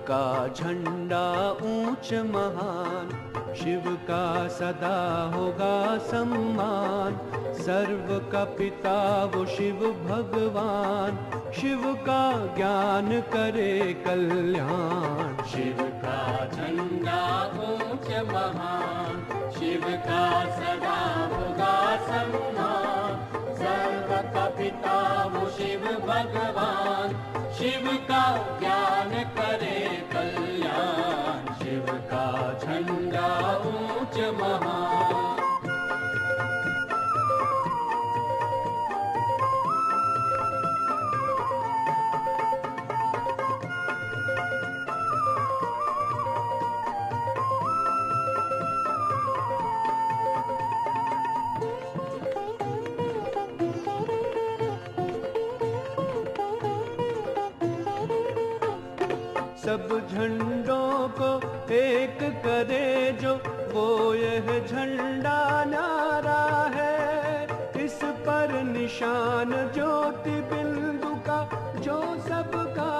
का झंडा ऊंच महान, शिव का सदा होगा सम्मान। सर्व का पिता वो शिव भगवान, शिव का ज्ञान करे कल्याण। शिव का झंडा ऊंच महान, शिव का सदा होगा सम्मान। सर्व का पिता वो शिव भगवान, शिव का ज्ञान करे कल्याण। शिव का झंडा ऊंच महान। सब झंडों को एक करे जो, वो यह झंडा न्यारा है। इस पर निशान ज्योति बिंदु का, जो सबका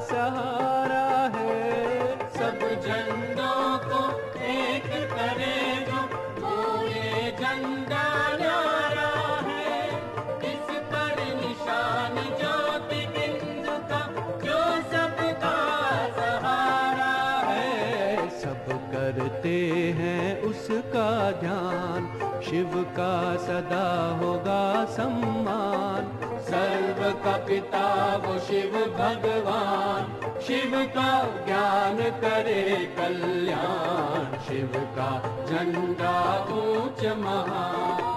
सहारा है। सब झंडों को एक करे जो, वो ये झंडा न्यारा है। इस पर निशान ज्योति बिंदु का, जो सबका सहारा है। सब करते हैं उसका ध्यान, शिव का सदा होगा सम्मान। सर्व का पिता वो शिव भगवान, शिव का ज्ञान करे कल्याण। शिव का झंडा ऊंच महान।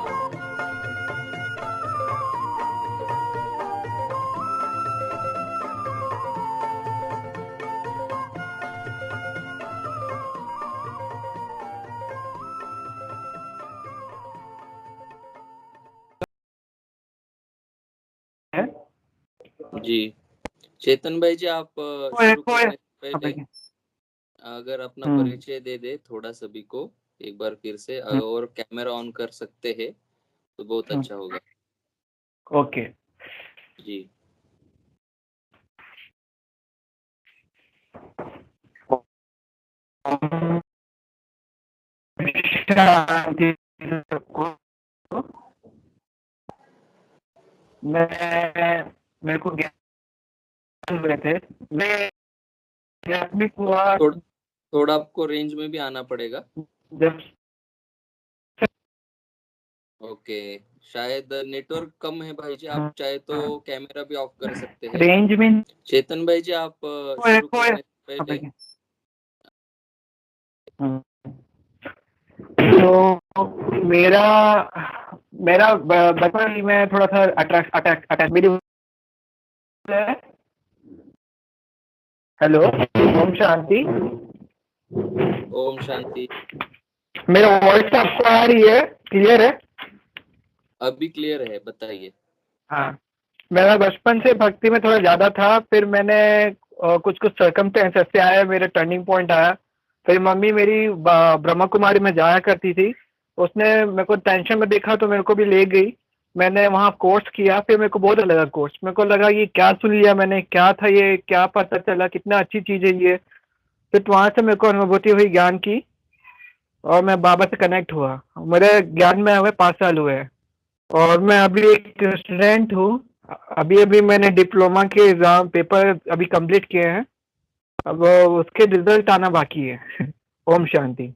जी चेतन भाई जी, आप शुरू करने से पहले अगर अपना परिचय दे दे थोड़ा सभी को एक बार फिर से, और कैमरा ऑन कर सकते हैं तो बहुत अच्छा होगा। ओके जी। मेरे को ज्ञान हुए थे, मैं थोड़ा आपको रेंज में भी आना पड़ेगा। ओके, शायद नेटवर्क कम है भाई जी, आप चाहे तो कैमरा भी ऑफ कर सकते हैं। रेंज में चेतन भाई जी, आप शुरू करने से पहले तो मेरा बचपन में थोड़ा सा अटैक मेरी। हेलो, ओम शांति। ओम शांति। मेरा वॉइस आपको आ रही है? क्लियर है? अभी क्लियर है, बताइए। हाँ, मेरा बचपन से भक्ति में थोड़ा ज्यादा था, फिर मैंने कुछ सर्कमस्टेंस ऐसे आया, मेरा टर्निंग पॉइंट आया। फिर मम्मी मेरी ब्रह्मा कुमारी में जाया करती थी, उसने मेरे को टेंशन में देखा तो मेरे को भी ले गई। मैंने वहाँ कोर्स किया, फिर मेरे को बहुत अच्छा लगा कोर्स। मेरे को लगा ये क्या सुन लिया मैंने, क्या था ये, क्या पता चला, कितना अच्छी चीज़ है ये। फिर वहाँ से मेरे को अनुभूति हुई ज्ञान की, और मैं बाबा से कनेक्ट हुआ। मेरे ज्ञान में हुए 5 साल हुए हैं, और मैं अभी एक स्टूडेंट हूँ। अभी मैंने डिप्लोमा के एग्जाम पेपर अभी कंप्लीट किए हैं, अब उसके रिजल्ट आना बाकी है। ओम शांति।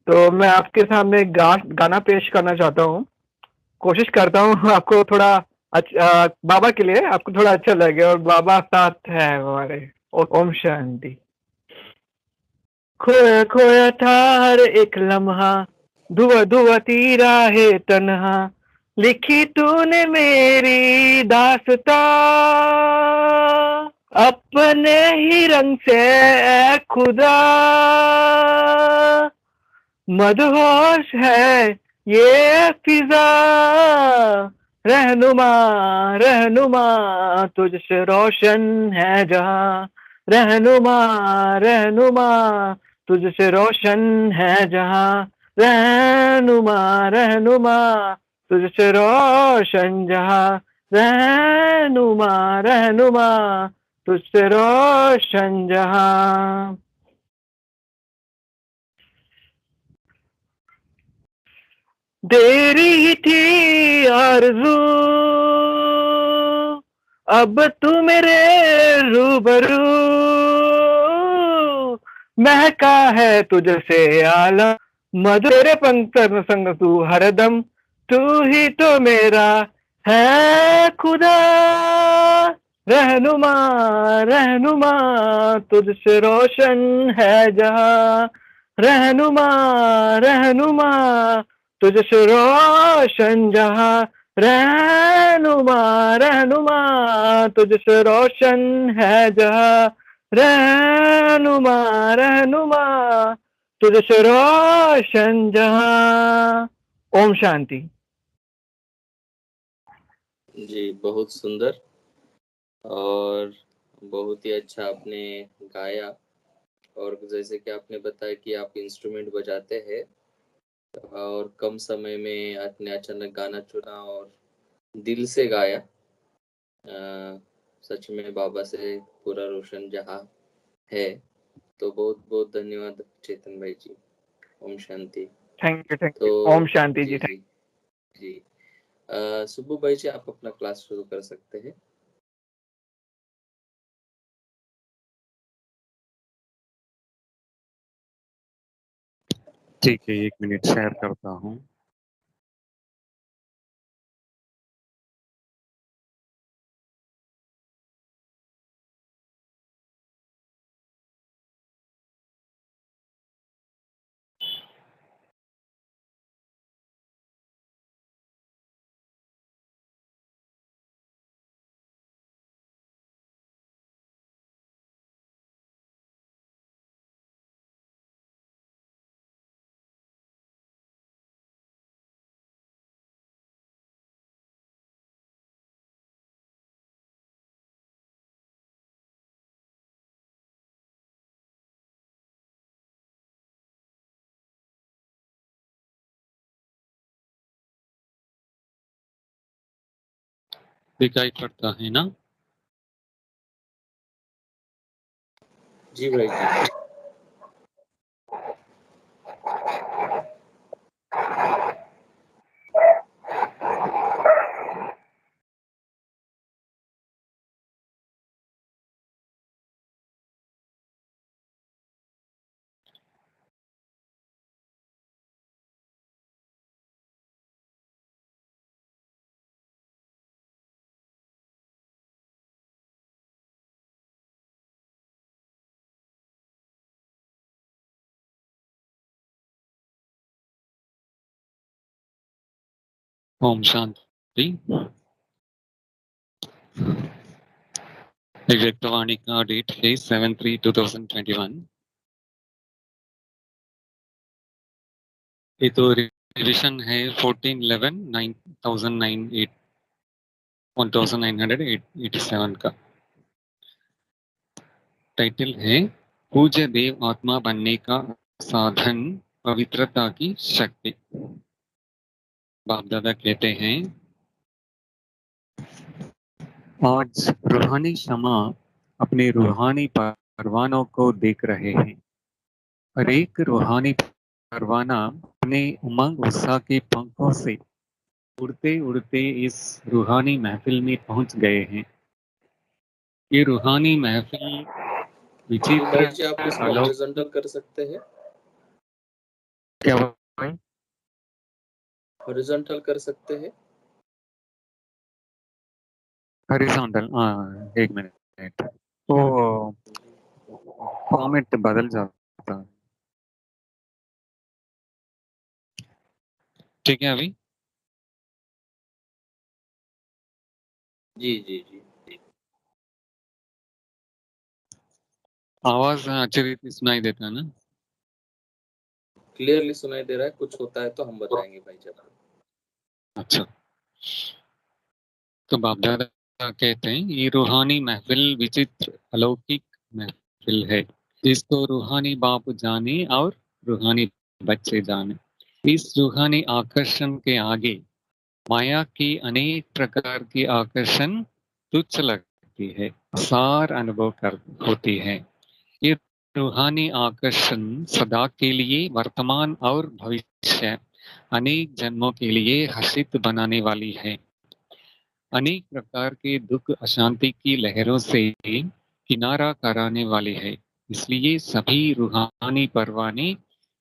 तो मैं आपके सामने गाना पेश करना चाहता हूँ। कोशिश करता हूँ आपको थोड़ा बाबा के लिए आपको थोड़ा अच्छा लगे, और बाबा साथ है हमारे। ओम शांति। खोया खोया था हर एक लम्हा, धुआ धुआ तीरा है तन्हा, लिखी तूने मेरी दास्तां अपने ही रंग से ऐ खुदा। मदहोश है ये फिजा, रहनुमा रहनुमा तुझसे रोशन है जहां। रहनुमा रहनुमा तुझसे रोशन है जहां। रहनुमा रहनुमा तुझसे रोशन जहां। रहनुमा रहनुमा तुझसे रोशन जहां। देरी ही थी आरज़ू, अब तू मेरे रूबरू, महका है तुझसे आलम, मधु तेरे पंक्तन संग तू हरदम, तू ही तो मेरा है खुदा, रहनुमा रहनुमा, तुझसे रोशन है जहां, रहनुमा रहनुमा, तुझसे रोशन जहां, रहनुमा रहनुमा, तुझसे रोशन है जहां, रहनुमा रहनुमा, तुझसे रोशन जहां। ओम शांति। जी बहुत सुंदर और बहुत ही अच्छा आपने गाया। और जैसे कि आपने बताया कि आप इंस्ट्रूमेंट बजाते हैं और कम समय में आपने अचानक गाना चुना और दिल से गाया। सच में बाबा से पूरा रोशन जहाँ है। तो बहुत बहुत धन्यवाद चेतन भाई जी। ओम शांति। थैंक यू तो ओम शांति जी। जी जी सुब्बू भाई जी आप अपना क्लास शुरू कर सकते हैं। ठीक है, 1 मिनट शेयर करता हूँ। दिखाई पड़ता है ना? जी भाई जी। ओम शांति। व्यक्तवाणी का डेट है 7/3/2021। ये तो रिविजन है 14/11/1987 का। टाइटल है पूज्य देव आत्मा बनने का साधन, पवित्रता की शक्ति। बाप दादा कहते हैं आज रूहानी शमा अपने रूहानी परवानों को देख रहे हैं। हर एक रूहानी परवाना अपने उमंग उत्साह के पंखों से उड़ते उड़ते इस रूहानी महफिल में पहुंच गए हैं। ये रूहानी महफिल भाई विचित्र जी आप इसको अलौकिक। हॉरिजॉन्टल कर सकते हैं। क्या भाई? हॉरिजॉन्टल कर सकते हैं। हॉरिजॉन्टल, हाँ 1 मिनट। तो फॉर्मेट बदल जाता है। ठीक है अभी? जी जी जी। आवाज अच्छी रीति सुनाई देता है ना? क्लियरली सुनाई दे रहा है। कुछ होता है तो हम बताएंगे भाई जी आपको। अच्छा, तो बाप दादा कहते हैं ये रूहानी महफिल विचित्र अलौकिक महफिल है। इसको रूहानी बाप जाने और रूहानी बच्चे जाने। इस रूहानी आकर्षण के आगे माया की अनेक प्रकार की आकर्षण तुच्छ लगती है। असार अनुभव कर होती है। ये रूहानी आकर्षण सदा के लिए वर्तमान और भविष्य अनेक जन्मों के लिए हर्षित बनाने वाली है। अनेक प्रकार के दुख अशांति की लहरों से किनारा कराने वाली है। इसलिए सभी रूहानी परवाने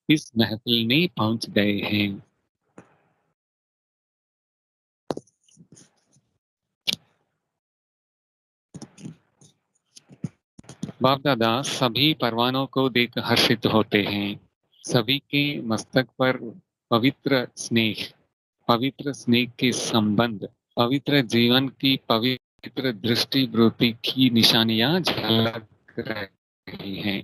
इस महफिल में पहुंच गए हैं। बाप दादा सभी परवानों को देख हर्षित होते हैं। सभी के मस्तक पर पवित्र स्नेह के संबंध, पवित्र जीवन की पवित्र दृष्टि वृत्ति की निशानियां झलक रही हैं।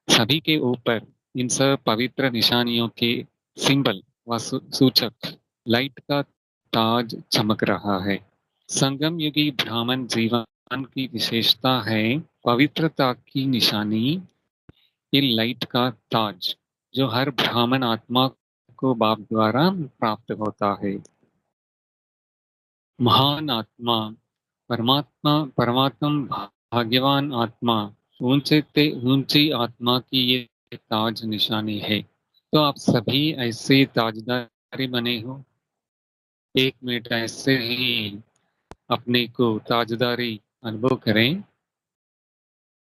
सभी के ऊपर इन सब पवित्र निशानियों के सिंबल व सूचक लाइट का ताज चमक रहा है। संगम युगी ब्राह्मण जीवन की विशेषता है पवित्रता की निशानी, ये लाइट का ताज जो हर ब्राह्मण आत्मा को बाप द्वारा प्राप्त होता है। महान आत्मा, परमात्मा भाग्यवान आत्मा, ऊंचे ते ऊंची आत्मा की ये ताज निशानी है। तो आप सभी ऐसे ताजदारी बने हो। एक मिनट ऐसे ही अपने को ताजदारी अनुभव करें।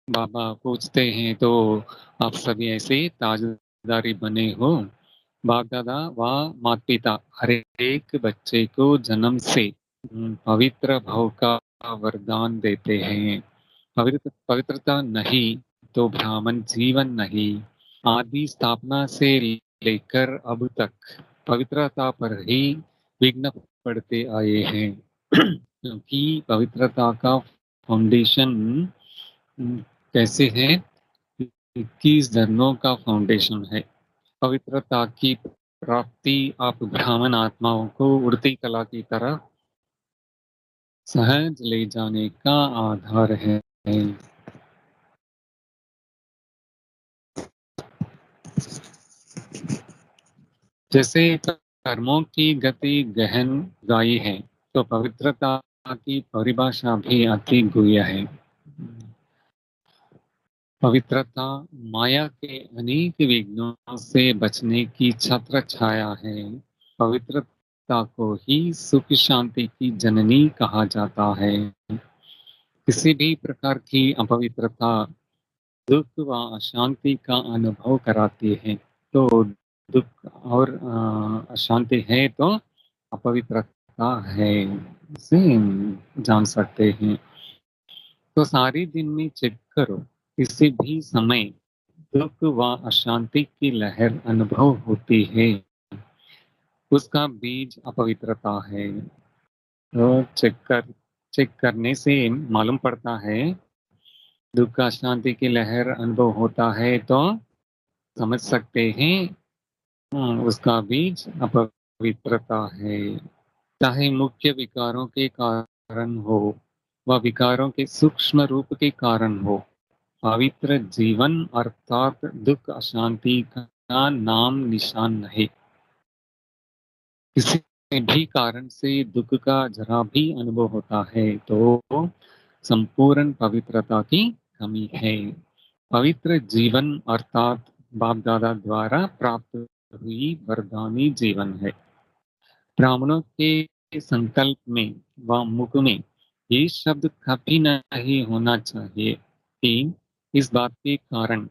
बाबा पूछते हैं तो आप सभी ऐसे ताजदारी बने हो। बाप दादा व माता पिता हर एक बच्चे को जन्म से पवित्र भाव का वरदान देते हैं। पवित्रता नहीं तो ब्राह्मण जीवन नहीं। आदि स्थापना से लेकर अब तक पवित्रता पर ही विघ्न पड़ते आए हैं क्योंकि पवित्रता का फाउंडेशन कैसे है? 21 धर्मों का फाउंडेशन है। पवित्रता की प्राप्ति आप ब्राह्मण आत्माओं को उड़ती कला की तरह सहज ले जाने का आधार है। जैसे कर्मों की गति गहन गायी है तो पवित्रता की परिभाषा भी अति गुह्य है। पवित्रता माया के अनेक विघ्नों से बचने की छत्र छाया है। पवित्रता को ही सुख शांति की जननी कहा जाता है। किसी भी प्रकार की अपवित्रता दुख व अशांति का अनुभव कराती है। तो दुख और अशांति है तो अपवित्रता है, इसे जान सकते हैं। तो सारी दिन में चेक करो, किसी भी समय दुख व अशांति की लहर अनुभव होती है, उसका बीज अपवित्रता है। तो चेक करने से मालूम पड़ता है दुख अशांति की लहर अनुभव होता है तो समझ सकते हैं उसका बीज अपवित्रता है। चाहे मुख्य विकारों के कारण हो व विकारों के सूक्ष्म रूप के कारण हो, पवित्र जीवन अर्थात दुख अशांति का नाम निशान नहीं। किसी भी कारण से दुख का जरा भी अनुभव होता है तो संपूर्ण पवित्रता की कमी है। पवित्र जीवन अर्थात बाप दादा द्वारा प्राप्त हुई वरदानी जीवन है। ब्राह्मणों के संकल्प में व मुख में ये शब्द कभी नहीं होना चाहिए कि इस बात के कारण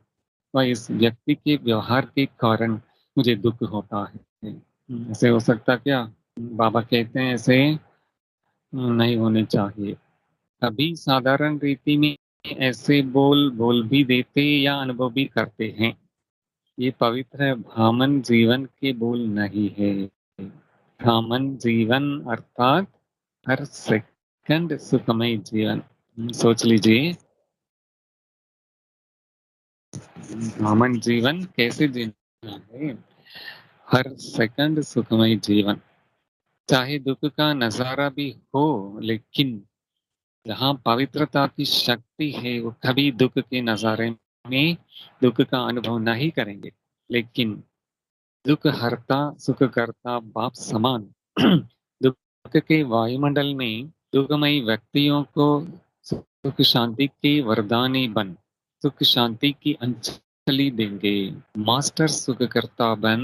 व इस व्यक्ति के व्यवहार के कारण मुझे दुख होता है। ऐसे हो सकता क्या? बाबा कहते हैं ऐसे नहीं होने चाहिए। कभी साधारण रीति में ऐसे बोल भी देते या अनुभव भी करते हैं। ये पवित्र ब्राह्मण जीवन के बोल नहीं है। ब्राह्मण जीवन अर्थात हर सेकंड सुखमय जीवन। सोच लीजिए ब्राह्मण जीवन कैसे जीना है। हर सेकंड सुखमय जीवन, चाहे दुख का नजारा भी हो, लेकिन जहाँ पवित्रता की शक्ति है वो कभी दुख के नजारे में दुख का अनुभव नहीं करेंगे। लेकिन दुख हरता सुख करता बाप समान दुख के वायुमंडल में दुखमयी व्यक्तियों को सुख शांति के वरदानी बन सुख शांति की अंजलि देंगे। मास्टर सुख करता बन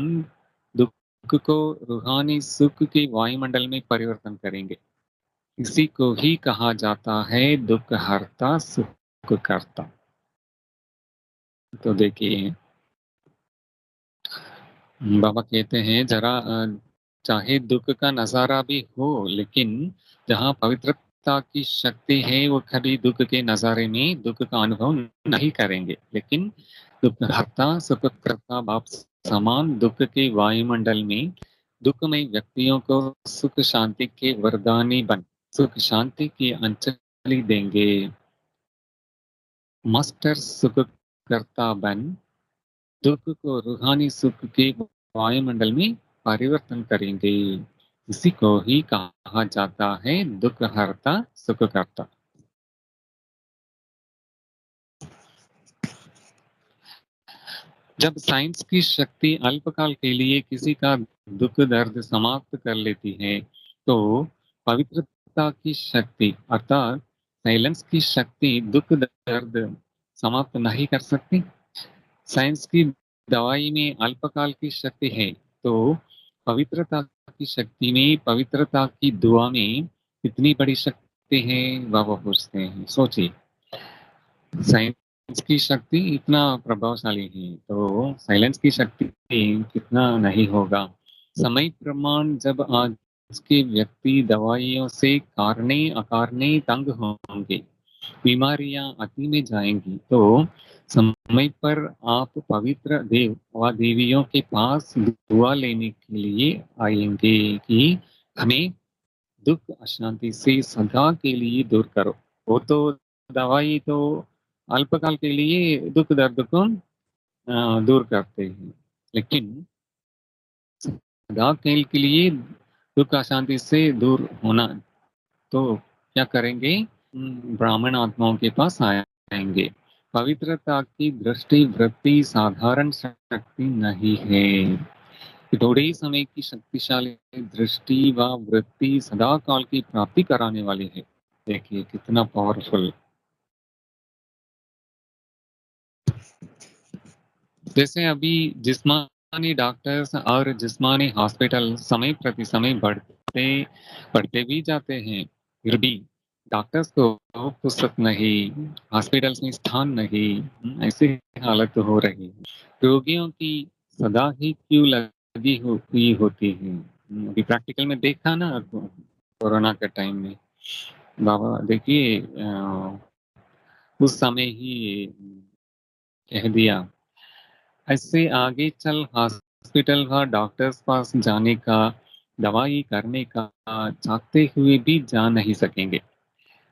दुख को रूहानी सुख के वायुमंडल में परिवर्तन करेंगे। इसी को ही कहा जाता है दुख हरता सुख करता। तो देखिए बाबा कहते हैं जरा चाहे दुख का नजारा भी हो, लेकिन जहाँ पवित्रता की शक्ति है वो कभी दुख के नजारे में दुख का अनुभव नहीं करेंगे। लेकिन दुख हरता सुख करता बाप समान दुख के वायुमंडल में दुखमय व्यक्तियों को सुख शांति के वरदानी बन सुख शांति की अंजलि देंगे। मास्टर सुख करता बन दुख को रूहानी सुख के वायुमंडल में परिवर्तन करेंगे। इसी को ही कहा जाता है दुख हरता सुख करता। जब साइंस की शक्ति अल्पकाल के लिए किसी का दुख दर्द समाप्त कर लेती है, तो पवित्रता की शक्ति अर्थात साइलेंस की शक्ति दुख दर्द समाप्त नहीं कर सकती। साइंस की दवाई में अल्पकाल की शक्ति है, तो पवित्रता की शक्ति में पवित्रता की दुआ में कितनी बड़ी शक्ति है बाबा पूछते हैं। सोचिए साइंस की शक्ति इतना प्रभावशाली है, तो साइलेंस की शक्ति कितना नहीं होगा। समय प्रमाण जब आज के व्यक्ति दवाइयों से कारणे अकारणे तंग होंगे, बीमारियां अति में जाएंगी, तो समय पर आप पवित्र देव व देवियों के पास दुआ लेने के लिए आएंगे कि हमें दुख अशांति से सदा के लिए दूर करो। वो तो दवाई तो अल्पकाल के लिए दुख दर्द को दूर करते हैं, लेकिन सदा के लिए दुख अशांति से दूर होना तो क्या करेंगे? ब्राह्मण आत्माओं के पास आएंगे। पवित्रता की दृष्टि वृत्ति साधारण शक्ति नहीं है, थोड़े ही समय की शक्तिशाली दृष्टि व वृत्ति सदा काल की प्राप्ति कराने वाली है। देखिए कितना पावरफुल। जैसे अभी जिस्मानी डॉक्टर्स और जिस्मानी हॉस्पिटल समय प्रति समय बढ़ते भी जाते हैं, फिर भी डॉक्टर्स को फुर्सत नहीं, हॉस्पिटल्स में स्थान नहीं, ऐसी हालत हो रही है। रोगियों की सदा ही क्यू लगी हुई होती है। अभी प्रैक्टिकल में देखा ना कोरोना के टाइम में बाबा देखिए उस समय ही कह दिया ऐसे आगे चल हॉस्पिटल व डॉक्टर्स पास जाने का दवाई करने का चाहते हुए भी जा नहीं सकेंगे।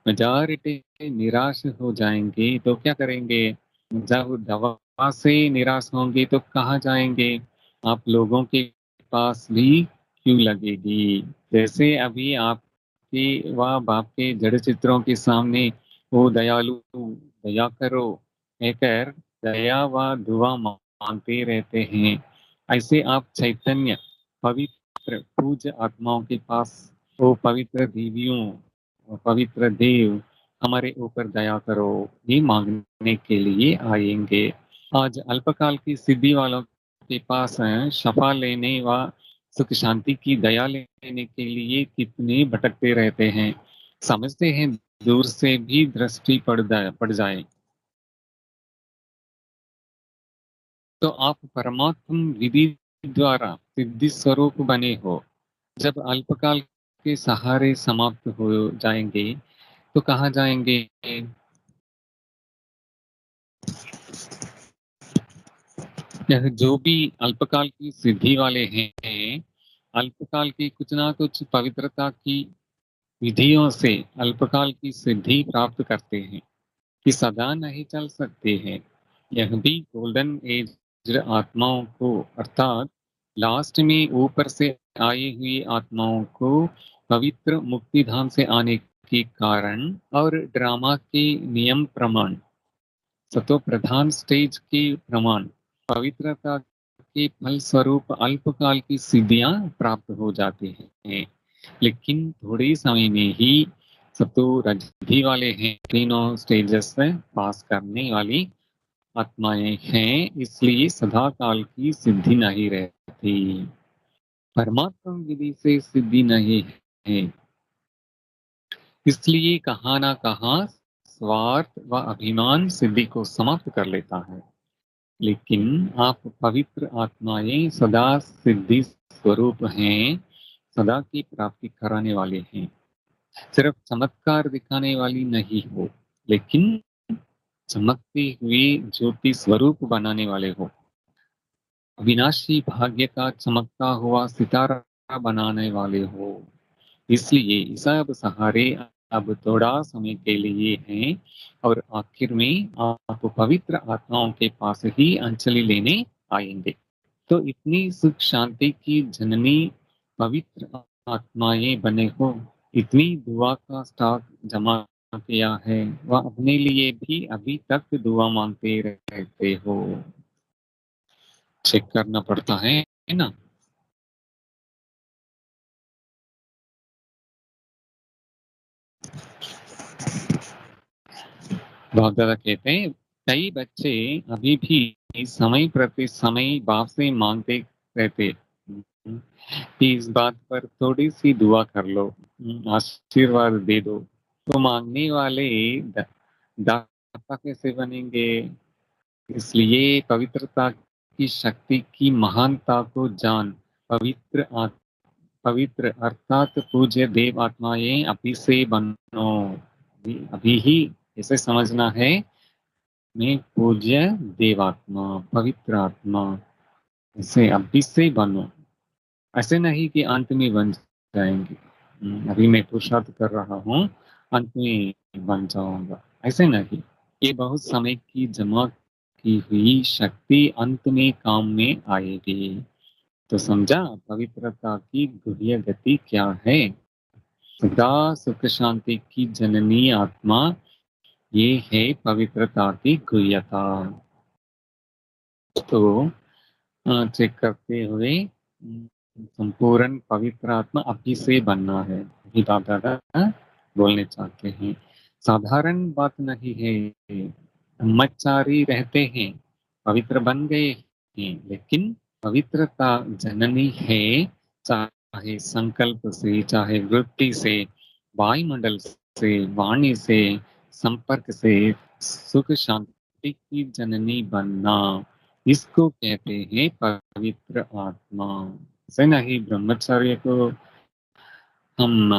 मेजॉरिटी निराश हो जाएंगे तो क्या करेंगे? जब दवा से निराश होंगे तो कहाँ जाएंगे? आप लोगों के पास भी क्यों लगेगी। जैसे अभी आपके व बाप के जड़ चित्रों के सामने वो दयालु दया करो कहकर दया व दुआ मांगते रहते हैं, ऐसे आप चैतन्य पवित्र पूज्य आत्माओं के पास वो पवित्र देवियों पवित्र देव हमारे ऊपर दया करो ये मांगने के लिए आएंगे। आज अल्पकाल की सिद्धि वालों के पास शफा लेने व सुख शांति की दया लेने के लिए कितने भटकते रहते हैं। समझते हैं दूर से भी दृष्टि पड़ जाए तो आप परमात्म विधि द्वारा सिद्धि स्वरूप बने हो। जब अल्पकाल के सहारे समाप्त हो जाएंगे तो कहाँ जाएंगे? यह जो भी अल्पकाल की सिद्धि वाले हैं, अल्पकाल की कुछ ना कुछ पवित्रता की विधियों से अल्पकाल की सिद्धि प्राप्त करते हैं कि सदा नहीं चल सकते हैं। यह भी गोल्डन एज आत्माओं को अर्थात लास्ट में ऊपर से आई हुई आत्माओं को पवित्र मुक्ति धाम से आने के कारण और ड्रामा के नियम प्रमाण सतो प्रधान स्टेज के प्रमाण पवित्रता के फल स्वरूप अल्पकाल की सिद्धियां प्राप्त हो जाती हैं, लेकिन थोड़े समय में ही सत्व रजभी वाले हैं, तीनों स्टेजेस से पास करने वाली आत्माएं हैं, इसलिए सदा काल की सिद्धि नहीं रहती। परमात्मा विधि से सिद्धि नहीं है, इसलिए कहाँ ना कहाँ स्वार्थ व अभिमान सिद्धि को समाप्त कर लेता है। लेकिन आप पवित्र आत्माएं सदा सिद्धि स्वरूप हैं, सदा की प्राप्ति कराने वाले हैं। सिर्फ चमत्कार दिखाने वाली नहीं हो, लेकिन चमकती हुई ज्योति स्वरूप बनाने वाले हो। अविनाशी भाग्य का चमकता हुआ सितारा बनाने वाले हो। इसलिए सब सहारे अब थोड़ा समय के लिए हैं और आखिर में आप पवित्र आत्माओं के पास ही अंजलि लेने आएंगे। तो इतनी सुख शांति की जननी पवित्र आत्माएं बने हो, इतनी दुआ का स्टॉक जमा किया है, वह अपने लिए भी अभी तक दुआ मांगते रहते हो। चेक करना पड़ता है ना। बहुत ज्यादा कहते हैं कई बच्चे अभी भी समय प्रति समय बाप से मांगते रहते कि इस बात पर थोड़ी सी दुआ कर लो, आशीर्वाद दे दो। तो मांगने वाले दाता कैसे बनेंगे? इसलिए पवित्रता की शक्ति की महानता को जान पवित्र अर्थात पूज्य देव आत्माएं अभी से बनो। अभी ही इसे समझना है, मैं पूज्य देवात्मा पवित्र आत्मा, इसे अभी से बनो। ऐसे नहीं कि अंत में बन जाएंगे, अभी मैं पुरुषार्थ कर रहा हूँ, अंत में बन जाऊंगा, ऐसे नहीं। ये बहुत समय की जमा की हुई शक्ति अंत में काम में आएगी। तो समझा पवित्रता की गुह्य गति क्या है? सदा सुख शांति की जननी आत्मा, ये है पवित्रता की गुह्यता। तो चेक करते हुए संपूर्ण पवित्र आत्मा अभी से बनना है, अभी बाप दादा बोलने चाहते हैं। साधारण बात नहीं है, ब्रह्मचारी रहते हैं, पवित्र बन गए हैं, लेकिन पवित्रता जननी है, चाहे संकल्प से, चाहे वृत्ति से, वायुमंडल से, वाणी से, संपर्क से, सुख शांति की जननी बनना, इसको कहते हैं पवित्र आत्मा। से नहीं ब्रह्मचर्य को हम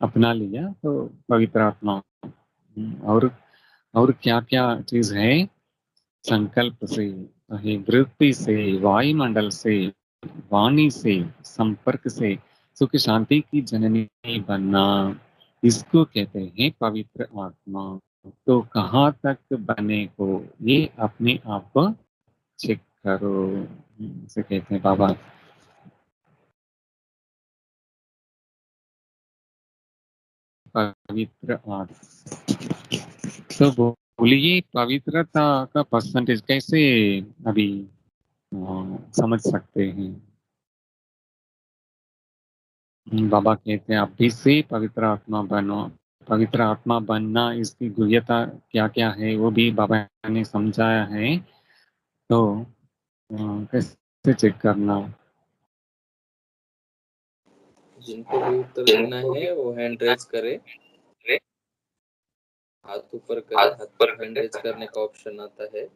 अपना लिया तो पवित्र आत्मा, और क्या क्या चीज है, संकल्प से, चाहे वृत्ति से, वायुमंडल से, वाणी से, संपर्क से, सुख शांति की जननी बनना, इसको कहते हैं पवित्र आत्मा। तो कहाँ तक बने हो, ये अपने आप को चेक करो, से कहते हैं बाबा। पवित्र आत्मा, तो बोलिए पवित्रता का परसेंटेज कैसे अभी समझ सकते हैं? बाबा कहते हैं अभी से पवित्र आत्मा बनो। पवित्र आत्मा बनना, इसकी गुह्यता क्या क्या है वो भी बाबा ने समझाया है। तो कैसे चेक करना? जिनको भी उत्तर देना है वो हैंड रेज करे, हाथ ऊपर करे, हाथ पर हैंड रेज करने का ऑप्शन आता है।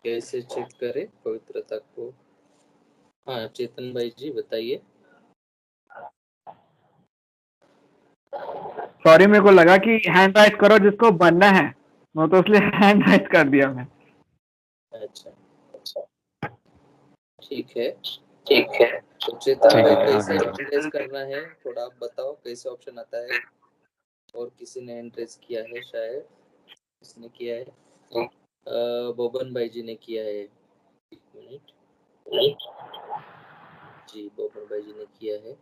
कैसे चेक करें पवित्रता को? हाँ चेतन भाई जी बताइए। सॉरी, मेरे को लगा कि हैंड राइज करो जिसको बनना है, मैं तो इसलिए हैंड राइज कर दिया मैं। अच्छा ठीक है। तो चेतन भाई कैसे हैंड रेज करना है थोड़ा आप बताओ, कैसे ऑप्शन आता है? और किसी ने हैंड रेज किया है, शायद किसने किया है? बोबन भाई जी ने किया है, एक मिनट जी, बोबन भाई जी ने किया है।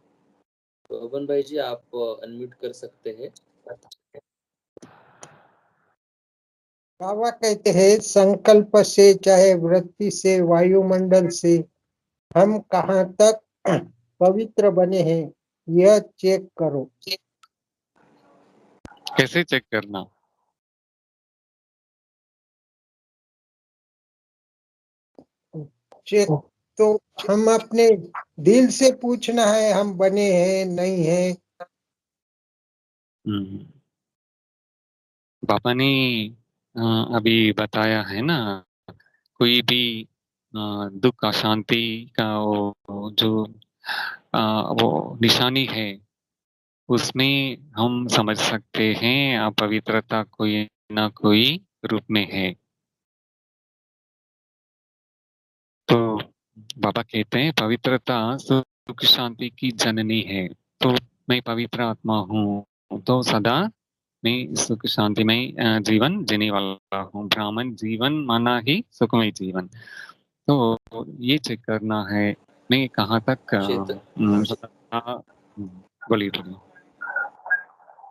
बोबन भाई जी आप अनम्यूट कर सकते हैं। बाबा कहते हैं संकल्प से, चाहे वृत्ति से, वायुमंडल से हम कहाँ तक पवित्र बने हैं, यह चेक करो। कैसे चेक करना? चेक तो हम अपने दिल से पूछना है, हम बने हैं नहीं है। बाबा ने अभी बताया है ना, कोई भी दुख अशांति का जो वो निशानी है, उसमें हम समझ सकते हैं अपवित्रता कोई ना कोई रूप में है। तो बाबा कहते हैं पवित्रता सुख शांति की जननी है। तो मैं पवित्र आत्मा हूँ तो सदा मैं सुख शांति में जीवन जीने वाला हूँ। ब्राह्मण जीवन माना ही सुखमय जीवन। तो ये चेक करना है मैं कहाँ तक बोलिए बोलिए।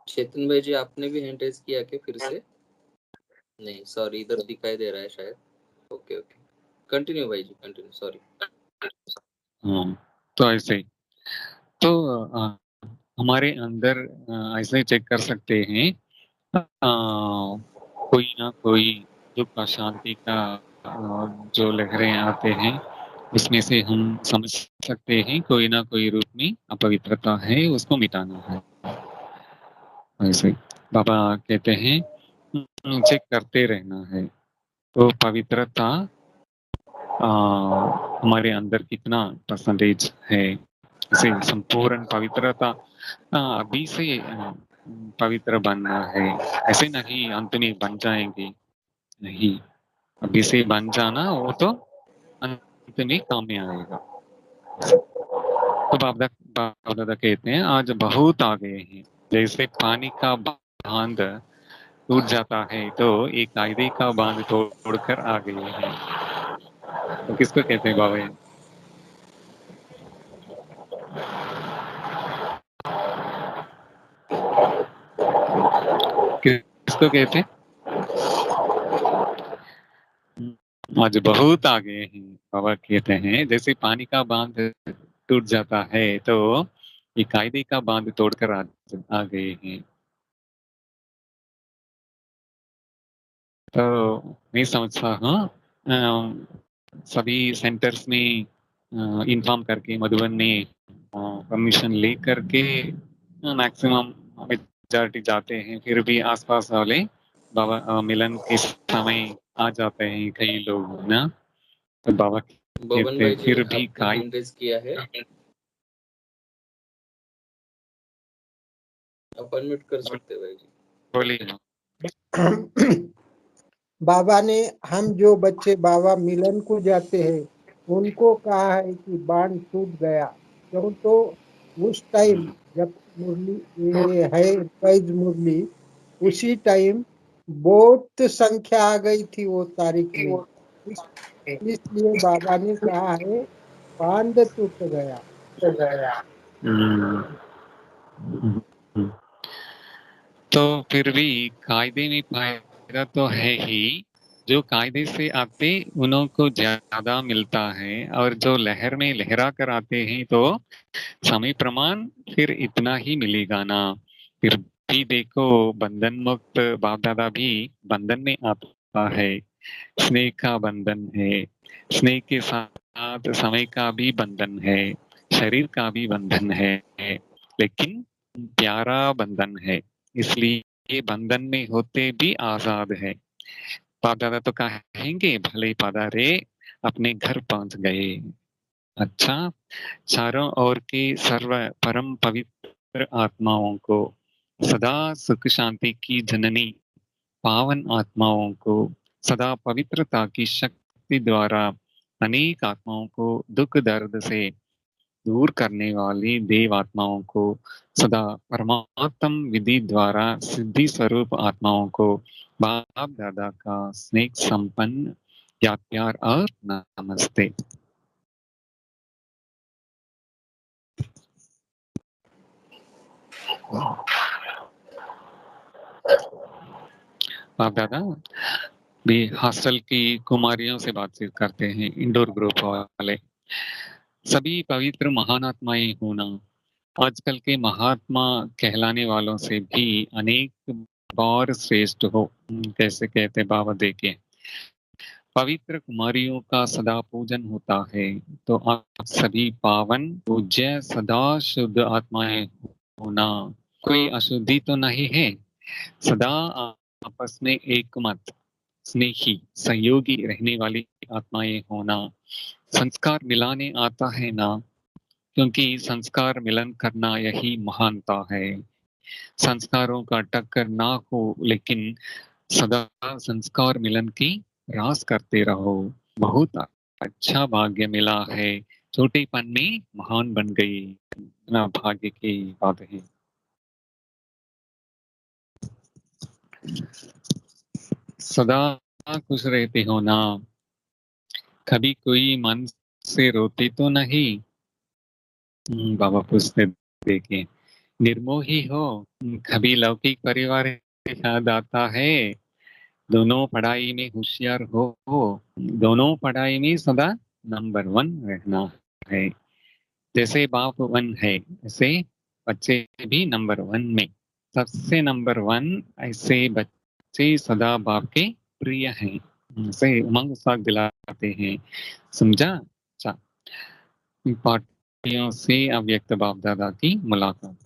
चेतन भाई जी, आपने भी हैंड रेज किया क्या फिर से? नहीं सॉरी, इधर दिखाई दे रहा है शायद। ओके ओके, कंटिन्यू भाई जी, कंटिन्यू, सॉरी। तो ऐसे ही तो हमारे अंदर ऐसे चेक कर सकते हैं कोई ना कोई दुख अशांति का जो लहरें आते हैं, उसमें से हम समझ सकते हैं कोई ना कोई रूप में अपवित्रता है, उसको मिटाना है। ऐसे बाबा कहते हैं चेक करते रहना है। तो पवित्रता हमारे अंदर कितना परसेंटेज है, इसे संपूर्ण पवित्रता अभी से पवित्र बनना है। ऐसे नहीं अंत में बन जाएंगे, नहीं, अभी से बन जाना वो तो अंत में काम में आएगा। तो बाप दादा कहते हैं आज बहुत आ गए हैं। जैसे पानी का बांध टूट जाता है तो एक कायदे का बांध तोड़कर आ गए हैं। तो किसको कहते हैं बाबा? किसको कहते हैं? आज बहुत आ गए हैं। बाबा कहते हैं जैसे पानी का बांध टूट जाता है तो ये कायदे का बांध तोड़कर आ गए हैं। तो मैं समझता हूँ सभी सेंटर्स में इन्फॉर्म करके मधुबन में परमिशन ले करके मैक्सिमम मेजॉरिटी जाते हैं, फिर भी आसपास वाले बाबा मिलन के समय आ जाते हैं कई लोग ना। तो बाबा बबन कहते भाई जी, फिर भी आपने हैंड रेज किया है, आप अनम्यूट कर सकते हैं भाई जी। बोलिए। बाबा ने हम जो बच्चे बाबा मिलन को जाते हैं उनको कहा है कि बांध टूट गया, क्यों तो उस टाइम जब मुरली ये है फैज मुरली, उसी टाइम बहुत संख्या आ गई थी वो तारीख में। इस, इसलिए बाबा ने कहा है बांध टूट गया। तो फिर भी कायदे में फायदा तो है ही। जो कायदे से आते उन्हों को ज्यादा मिलता है, और जो लहर में लहरा कर आते हैं तो समय प्रमाण फिर इतना ही मिलेगा ना। फिर भी देखो बंधन मुक्त बाप दादा भी बंधन में आता है। स्नेह का बंधन है, स्नेह के साथ समय का भी बंधन है, शरीर का भी बंधन है, लेकिन प्यारा बंधन है, इसलिए ये बंधन में होते भी आजाद है। बाप दादा तो कहेंगे भले पधारे अपने घर पहुंच गए। अच्छा, चारों ओर की सर्व परम पवित्र आत्माओं को, सदा सुख शांति की जननी पावन आत्माओं को, सदा पवित्रता की शक्ति द्वारा अनेक आत्माओं को दुख दर्द से दूर करने वाली देव आत्माओं को, सदा परमात्म विधि द्वारा सिद्धि स्वरूप आत्माओं को बाप दादा का स्नेह संपन्न याद प्यार और नमस्ते। बाप दादा भी हॉस्टल की कुमारियों से बातचीत करते हैं, इंडोर ग्रुप वाले। सभी पवित्र महान आत्माएं होना। आजकल के महात्मा कहलाने वालों से भी अनेक बार श्रेष्ठ हो। कैसे कहते बाबा, देखे पवित्र कुमारियों का सदा पूजन होता है, तो आप सभी पावन पूज्य सदा शुद्ध आत्माएं होना। कोई अशुद्धि तो नहीं है। सदा आपस में एक मत, स्नेही, सहयोगी रहने वाली आत्माएं होना। संस्कार मिलाने आता है ना, क्योंकि संस्कार मिलन करना यही महानता है। संस्कारों का टक्कर ना हो, लेकिन सदा संस्कार मिलन की रास करते रहो। बहुत अच्छा भाग्य मिला है, छोटेपन में महान बन गई ना, भाग्य की बात है। सदा खुश रहते हो ना, कभी कोई मन से रोती तो नहीं? बाबा पूछते, देखे निर्मोही हो, कभी लौकिक परिवार याद आता है? दोनों पढ़ाई में होशियार हो, दोनों पढ़ाई में सदा नंबर 1 रहना है। जैसे बाप 1 है, ऐसे बच्चे भी नंबर 1 में सबसे नंबर 1। ऐसे बच्चे सदा बाप के प्रिय हैं, से उमंग साथ दिलाते हैं। समझा? अच्छा, पार्टियों से अव्यक्त बाप दादा की मुलाकात।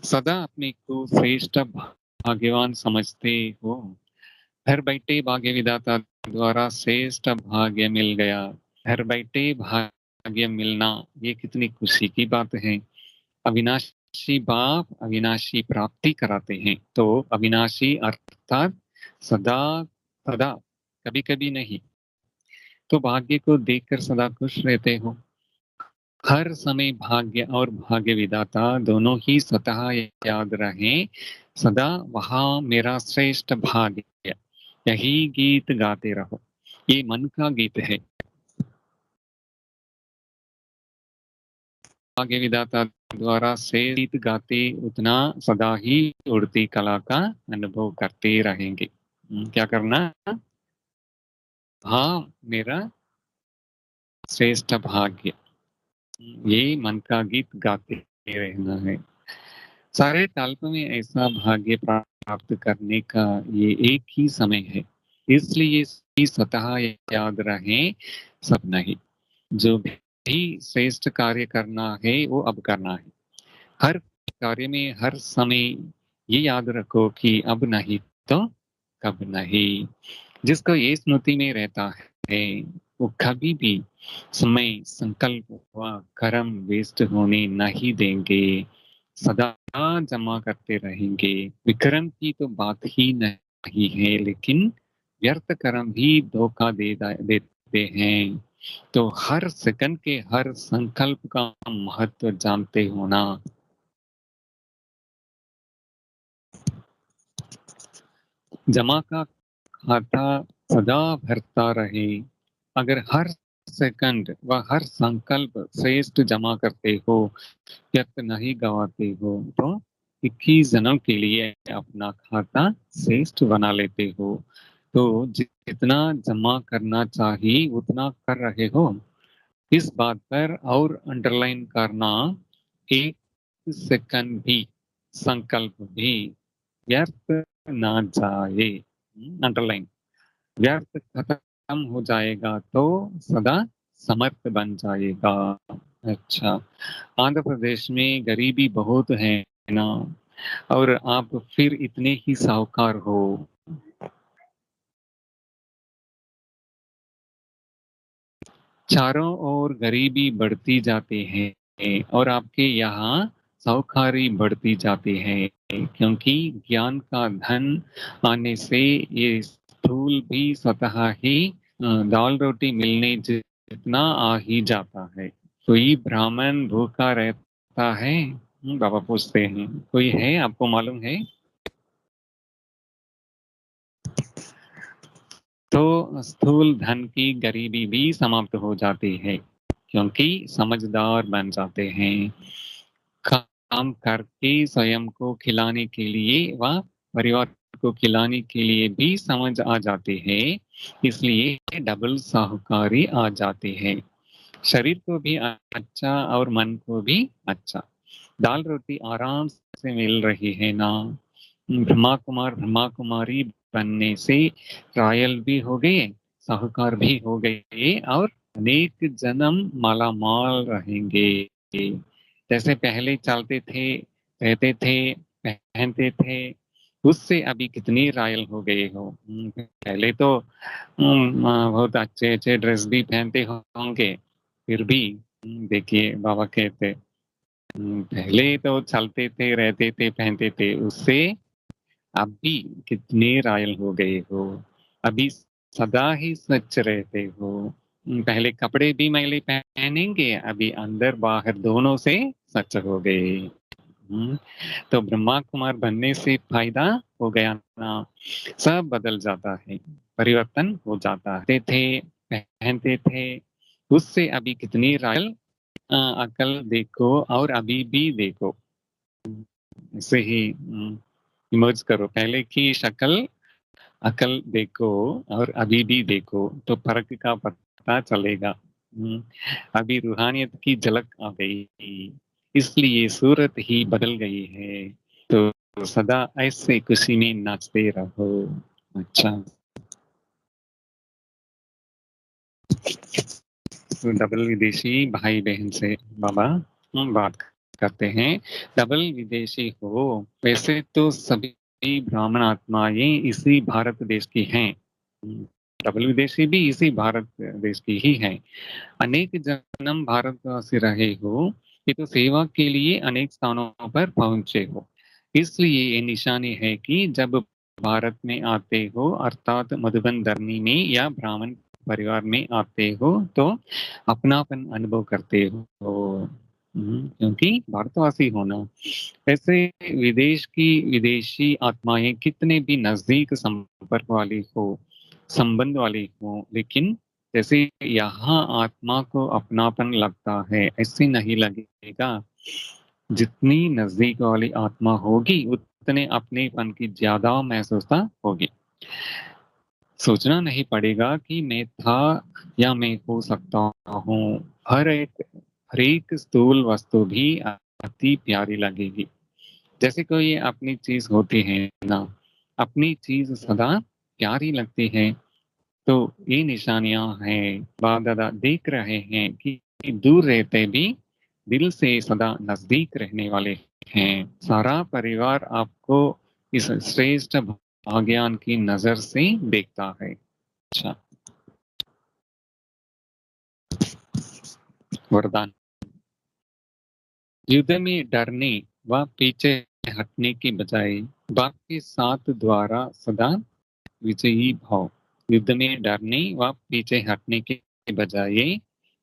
सदा अपने को श्रेष्ठ भाग्यवान समझते हो। घर बैठे भाग्य विधाता द्वारा श्रेष्ठ भाग्य मिल गया। घर बैठे भाग्य मिलना, ये कितनी खुशी की बात है। अविनाशी बाप अविनाशी प्राप्ति कराते हैं, तो अविनाशी अर्थात सदा सदा, कभी कभी नहीं। तो भाग्य को देखकर सदा खुश रहते हो। हर समय भाग्य और भाग्य विधाता दोनों ही स्वतः याद रहें। सदा वहाँ मेरा श्रेष्ठ भाग्य, यही गीत गाते रहो। ये मन का गीत है। भाग्य विधाता द्वारा से गीत गाते उतना सदा ही उड़ती कला का अनुभव करते रहेंगे। क्या करना? हाँ, मेरा श्रेष्ठ भाग्य, ये मन का गीत गाते रहना है। सारे कल्प में ऐसा भाग्य प्राप्त करने का ये एक ही समय है, इसलिए ये स्वतः याद रहे, सब नहीं। जो भी श्रेष्ठ कार्य करना है वो अब करना है। हर कार्य में हर समय ये याद रखो कि अब नहीं तो कब नहीं। जिसको ये स्मृति में रहता है, वो कभी भी समय, संकल्प व कर्म वेस्ट होने नहीं देंगे। सदा जमा करते रहेंगे। विक्रम की तो बात ही नहीं है, लेकिन व्यर्थ कर्म भी धोखा देते हैं। तो हर सेकंड के हर संकल्प का महत्व जानते होना। जमा का खाता सदा भरता रहे। अगर हर सेकंड व हर संकल्प श्रेष्ठ जमा करते हो, व्यर्थ नहीं गवाते हो, तो 21 जन्म के लिए अपना खाता श्रेष्ठ बना लेते हो। तो जितना जमा करना चाहिए उतना कर रहे हो। इस बात पर और अंडरलाइन करना, एक सेकंड भी, संकल्प भी व्यर्थ ना जाए। अंडरलाइन, व्यर्थ खत्म हो जाएगा तो सदा समर्थ बन जाएगा। अच्छा, आंध्र प्रदेश में गरीबी बहुत है ना, और आप फिर इतने ही साहूकार हो। चारों ओर गरीबी बढ़ती जाती है और आपके यहाँ साहूकारी बढ़ती जाती है, क्योंकि ज्ञान का धन आने से ये स्थूल भी स्वतः ही दाल रोटी मिलने जितना आ ही जाता है। कोई ब्राह्मण भूखा रहता है? बाबा पूछते हैं, कोई है, आपको मालूम है? तो स्थूल धन की गरीबी भी समाप्त हो जाती है, क्योंकि समझदार बन जाते हैं। काम करके स्वयं को खिलाने के लिए व परिवार को खिलाने के लिए भी समझ आ जाते हैं, इसलिए डबल साहूकारी आ जाते हैं। शरीर को भी अच्छा और मन को भी अच्छा। दाल रोटी आराम से मिल रही है ना। ब्रह्मा कुमार ब्रह्मा कुमारी बनने से रॉयल भी हो गए, साहूकार भी हो गए और अनेक जन्म माला माल रहेंगे। जैसे पहले चलते थे, रहते थे, पहनते थे, उससे अभी कितनी रॉयल हो गए हो। पहले तो बहुत अच्छे अच्छे ड्रेस भी पहनते होंगे, फिर भी देखिए बाबा कहते पहले तो चलते थे, रहते थे, पहनते थे, उससे अभी कितने रॉयल हो गए हो। अभी सदा ही स्वच्छ रहते हो। पहले कपड़े भी मैले पहनेंगे, अभी अंदर बाहर दोनों से स्वच्छ हो गए। तो ब्रह्मा कुमार बनने से फायदा हो गया ना। सब बदल जाता है, परिवर्तन हो जाता है। थे पहनते थे, उससे अभी कितनी रॉयल अकल देखो और अभी भी देखो। ऐसे ही इमर्ज करो, पहले की शक्ल अकल देखो और अभी भी देखो तो फर्क का पता चलेगा। अभी रूहानियत की झलक आ गई, इसलिए सूरत ही बदल गई है। तो सदा ऐसे खुशी में नाचते रहो। अच्छा, तो डबल विदेशी भाई बहन से बाबा हम बात करते हैं। डबल विदेशी हो, वैसे तो सभी ब्राह्मण आत्माएं इसी भारत देश की हैं। डबल विदेशी भी इसी भारत देश की ही हैं। अनेक जन्म भारतवासी रहे हो, ये तो सेवा के लिए अनेक स्थानों पर पहुंचे हो। इसलिए ये निशानी है कि जब भारत में आते हो, अर्थात मधुबन धरनी में या ब्राह्मण परिवार में आते हो, तो अपनापन अनुभव करते हो। क्योंकि भारतवासी होना। ऐसे विदेश की विदेशी आत्माएं कितने भी नजदीक संपर्क वाली हो, संबंध वाली हो, लेकिन जैसे यहाँ आत्मा को अपनापन लगता है, ऐसे नहीं लगेगा। जितनी नजदीक वाली आत्मा होगी, उतने अपनेपन की ज्यादा महसूसता होगी। सोचना नहीं पड़ेगा कि मैं था या मैं हो सकता हूँ। हर एक स्थूल वस्तु भी अति प्यारी लगेगी। जैसे कोई अपनी चीज होती है ना, अपनी चीज सदा प्यारी लगती है। तो ये निशानियां हैं, बाप दादा देख रहे हैं कि दूर रहते भी दिल से सदा नजदीक रहने वाले हैं। सारा परिवार आपको इस श्रेष्ठ भाग्यान की नजर से देखता है। अच्छा, वरदान। युद्ध में डरने व पीछे हटने की बजाय बाप के साथ द्वारा सदा विजयी भाव। युद्ध में डरने व पीछे हटने के बजाय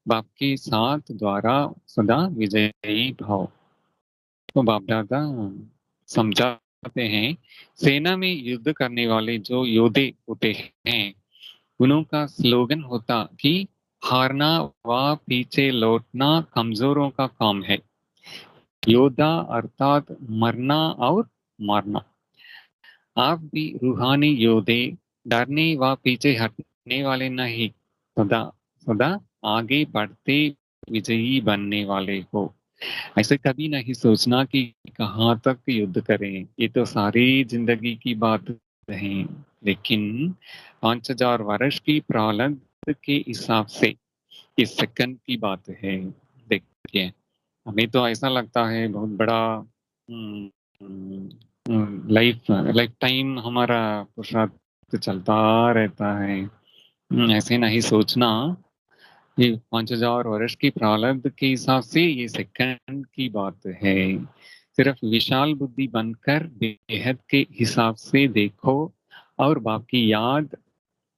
बाप के साथ द्वारा सदा विजयी भाव। तो बाप दादा समझाते हैं, सेना में युद्ध करने वाले जो योद्धे होते हैं, उनका स्लोगन होता कि हारना व पीछे लौटना कमजोरों का काम है। योद्धा अर्थात मरना और मारना। आप भी रूहानी योद्धे, डरने व पीछे हटने वाले नहीं, सदा सदा आगे बढ़ते विजयी बनने वाले हो। ऐसे कभी नहीं सोचना कि कहाँ तक युद्ध करें, ये तो सारी जिंदगी की बात है। लेकिन 5000 वर्ष की प्रारब्ध के हिसाब से इस सेकंड की बात है। देखिए, हमें तो ऐसा लगता है बहुत बड़ा लाइफ टाइम हमारा पुरुषार्थ चलता रहता है। ऐसे नहीं सोचना। ये 5000 वर्ष की प्रारब्ध के हिसाब से ये सेकंड की बात है। सिर्फ विशाल बुद्धि बनकर बेहद के हिसाब से देखो और बाप की याद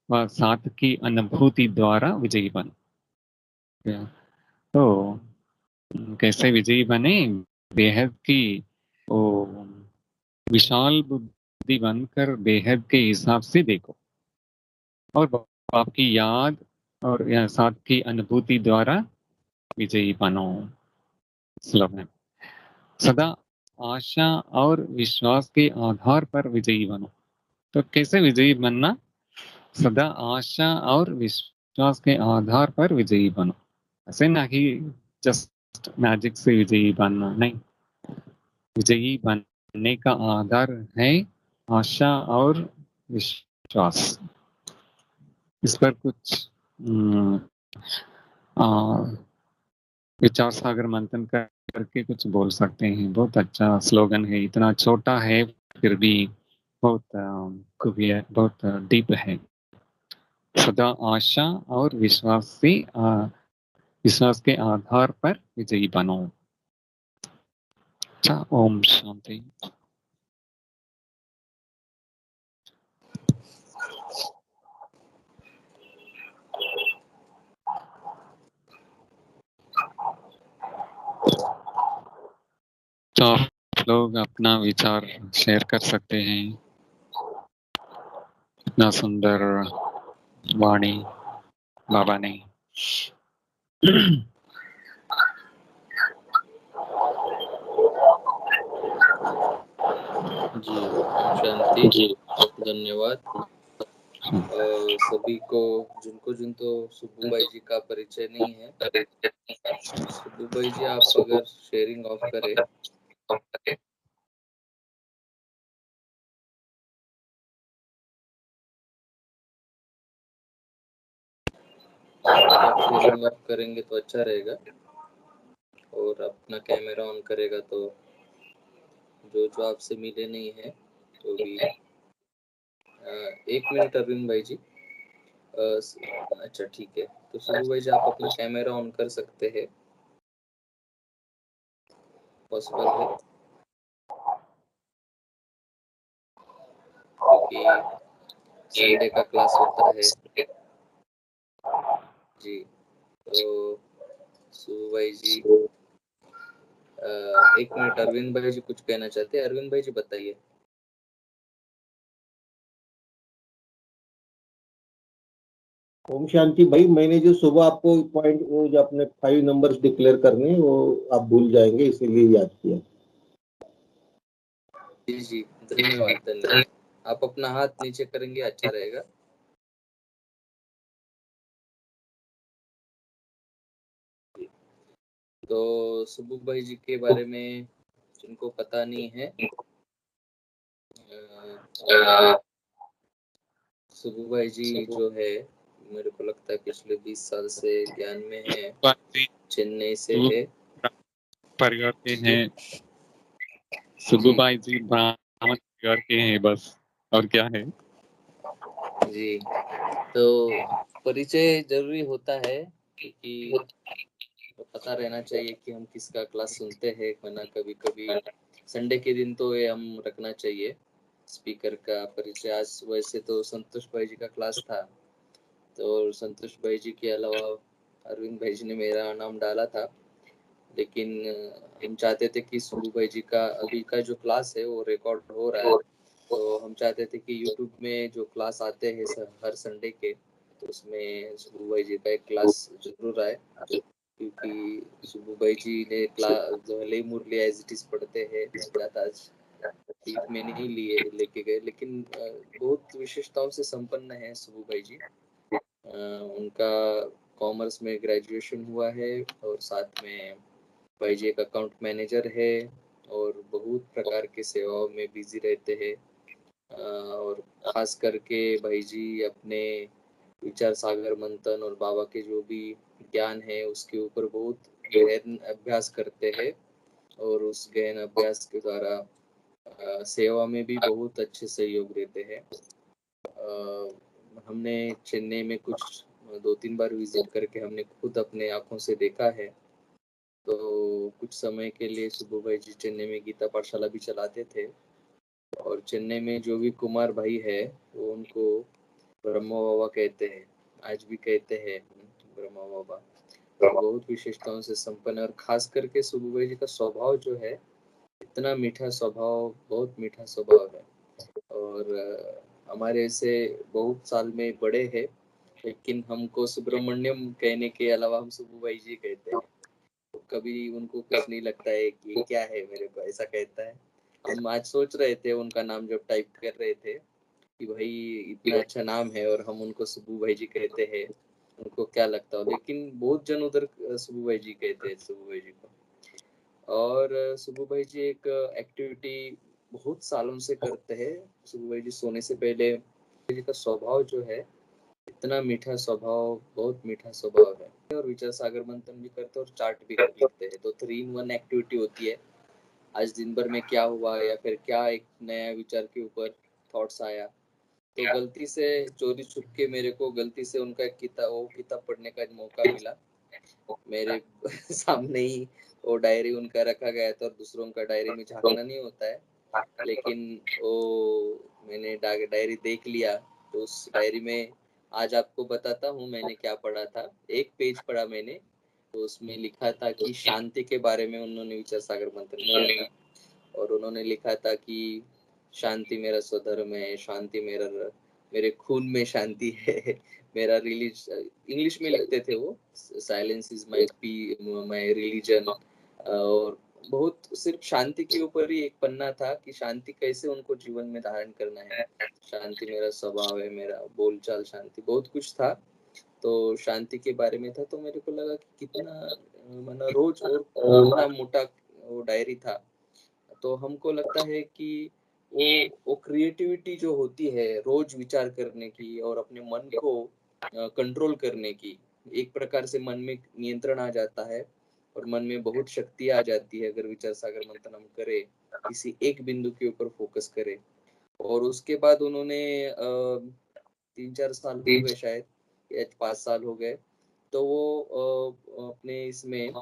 व साथ की अनुभूति द्वारा विजयी बनो। तो कैसे विजयी बने? बेहद की ओ विशाल बुद्धि बनकर बेहद के हिसाब से देखो और बाप की याद और या साथ की अनुभूति द्वारा विजयी बनो। स्लोगन। सदा आशा और विश्वास के आधार पर विजयी बनो। तो कैसे विजयी बनना? सदा आशा और विश्वास के आधार पर विजयी बनो। ऐसे ना कि जस्ट मैजिक से विजयी बनना, नहीं। विजयी बनने का आधार है आशा और विश्वास। इस पर कुछ विचार सागर मंथन करके कुछ बोल सकते हैं। बहुत अच्छा स्लोगन है, इतना छोटा है फिर भी बहुत बहुत डीप है। सदा आशा और विश्वास के आधार पर विजयी बनो। अच्छा, ओम शांति। तो आप लोग अपना विचार शेयर कर सकते हैं। इतना सुंदर वाणी बाबा ने। जी, ओम शांति। धन्यवाद सभी को। जिनको सुब्बू भाई जी का परिचय नहीं है, सुब्बू भाई जी आप अगर शेयरिंग ऑफ करें। आप शेयरिंग ऑफ करेंगे तो अच्छा रहेगा, और अपना कैमरा ऑन करेगा तो जो आपसे मिले नहीं है तो भी 1 मिनट अरविंद भाई जी। अच्छा ठीक है, तो सुब्बू भाई जी आप अपना कैमरा ऑन कर सकते हैं, पॉसिबल है? क्योंकि संडे का क्लास होता है जी। तो सुब्बू भाई जी 1 मिनट, अरविंद भाई जी कुछ कहना चाहते हैं। अरविंद भाई जी बताइए। ओम शांति भाई, मैंने जो सुबह आपको पॉइंट, वो जो अपने 5 नंबर्स डिक्लेयर करने हैं, वो आप भूल जाएंगे, इसीलिए याद किया। जी जी, धन्यवाद धन्यवाद। आप अपना हाथ नीचे करेंगे अच्छा रहेगा। तो सुब्बू भाई जी के बारे में जिनको पता नहीं है, सुब्बू भाई जी जो है, मेरे को लगता है पिछले 20 साल से ज्ञान में है, चेन्नई से है। परिवार के हैं सुब्बू भाई जी, ब्राह्मण परिवार के हैं बस, और क्या है जी। तो परिचय जरूरी होता है, क्योंकि तो पता रहना चाहिए कि हम किसका क्लास सुनते हैं। वरना कभी कभी संडे के दिन तो ये हम रखना चाहिए स्पीकर का परिचय। आज वैसे तो संतोष भाई जी का क्लास था, तो संतोष भाई जी के अलावा अरविंद भाई जी ने मेरा नाम डाला था, लेकिन हम चाहते थे कि सुब्बू भाई जी का अभी का जो क्लास है वो रिकॉर्ड हो रहा है, तो हम चाहते थे कि यूट्यूब में जो क्लास आते हैं हर संडे के, तो उसमें सुब्बू भाई जी का एक क्लास जरूर आए, क्योंकि सुब्बू भाई जी ने क्लास जो हले मुरली एज इट इज पढ़ते हैं, ज्यादा डीप में नहीं लेके गए, लेकिन बहुत विशेषताओं से संपन्न है सुब्बू भाई जी। उनका कॉमर्स में ग्रेजुएशन हुआ है, और साथ में भाई जी एक अकाउंट मैनेजर है, और बहुत प्रकार के सेवाओं में बिजी रहते हैं। और खास करके भाई जी अपने विचार सागर मंथन और बाबा के जो भी ज्ञान है उसके ऊपर बहुत गहन अभ्यास करते हैं, और उस गहन अभ्यास के द्वारा सेवा में भी बहुत अच्छे सहयोग देते हैं। हमने चेन्नई में कुछ 2-3 बार विजिट करके हमने खुद अपने आंखों से देखा है। तो कुछ समय के लिए सुब्बू भाई जी चेन्नई में गीता पाठशाला भी चलाते थे, और चेन्नई में जो भी कुमार भाई है वो उनको ब्रह्मा बाबा कहते हैं, आज भी कहते हैं ब्रह्मा बाबा। और बहुत विशेषताओं से संपन्न, और खास करके सुब्बू भाई जी का स्वभाव जो है, इतना मीठा स्वभाव, बहुत मीठा स्वभाव है। और हमारे से बहुत साल में बड़े हैं, लेकिन हमको सुब्रमण्यम कहने के अलावा हम सुब्बू भाई जी कहते हैं। तो कभी उनको कुछ नहीं लगता है कि क्या है, मेरे को ऐसा कहता है। हम आज सोच रहे थे उनका नाम जब टाइप कर रहे थे, कि भाई इतना अच्छा नाम है और हम उनको सुबू भाई जी कहते हैं, उनको क्या लगता हो, लेकिन बहुत जन उधर सुबू भाई जी कहते हैं सुबू भाई जी को। और सुबू भाई जी एक एक्टिविटी बहुत सालों से करते हैं। सुबू भाई जी सोने से पहले जी का स्वभाव जो है, इतना मीठा स्वभाव, बहुत मीठा स्वभाव है, और विचार सागर मंथन भी करते हैं और चार्ट भी कर लेते हैं। तो 3 in 1 एक्टिविटी होती है। आज दिन भर में क्या हुआ या फिर क्या एक नया विचार के ऊपर थॉट्स आया, तो गलती से चोरी छुप के मेरे को गलती से उनका वो किताब पढ़ने का मौका मिला। मेरे सामने ही वो डायरी उनका रखा गया था, और दूसरों का डायरी में झांकना नहीं होता है, लेकिन वो मैंने डायरी देख लिया। तो उस डायरी में आज आपको बताता हूँ मैंने क्या पढ़ा था। एक पेज पढ़ा मैंने, तो उसमें लिखा था कि शांति के बारे में उन्होंने विचार सागर मंथन किया था, और उन्होंने लिखा था कि शांति मेरा स्वधर्म है, शांति मेरे खून में शांति है, मेरा इंग्लिश में लिखते थे वो, साइलेंस इज माय रिलीजन। और बहुत सिर्फ शांति के ऊपर ही एक पन्ना था कि शांति कैसे उनको जीवन में धारण करना है, शांति मेरा स्वभाव है, मेरा बोलचाल शांति, बहुत कुछ था। तो शांति के बारे में था, तो मेरे को लगा कि कितना मतलब रोज, और कितना मोटा वो डायरी था। तो हमको लगता है कि वो क्रिएटिविटी जो होती है रोज विचार करने की और अपने मन को कंट्रोल करने की, एक प्रकार से मन में नियंत्रण आ जाता है और मन में बहुत शक्ति आ जाती है अगर विचार सागर मंथन हम करें, किसी एक बिंदु के ऊपर फोकस करें। और उसके बाद उन्होंने 3-4 साल हो गए शायद, या 5 साल हो गए, तो वो अपने इसमें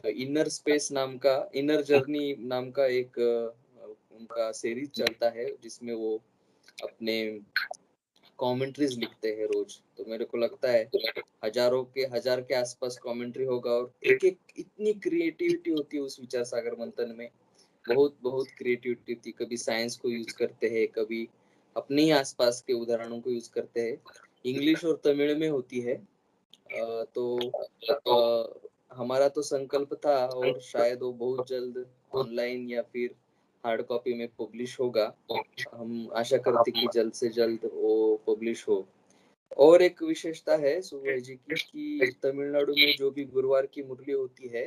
इनर स्पेस नाम का, इनर जर्नी नाम का एक उनका सीरीज चलता है, जिसमें वो अपने कमेंट्रीज लिखते हैं रोज। तो मेरे को लगता है हजार के आसपास कमेंट्री होगा, और एक एक इतनी क्रिएटिविटी होती है उस विचार सागर मंथन में, बहुत बहुत क्रिएटिविटी थी। कभी साइंस को यूज करते हैं, कभी अपने ही आसपास के उदाहरणों को यूज करते हैं। इंग्लिश और तमिल में होती है। तो हमारा तो संकल्प था, और शायद वो बहुत जल्द ऑनलाइन या फिर हार्ड कॉपी में पब्लिश होगा। हम आशा करते कि जल्द से जल्द वो पब्लिश हो। और एक विशेषता है सुबह जी की कि तमिलनाडु में जो भी गुरुवार की मुरली होती है,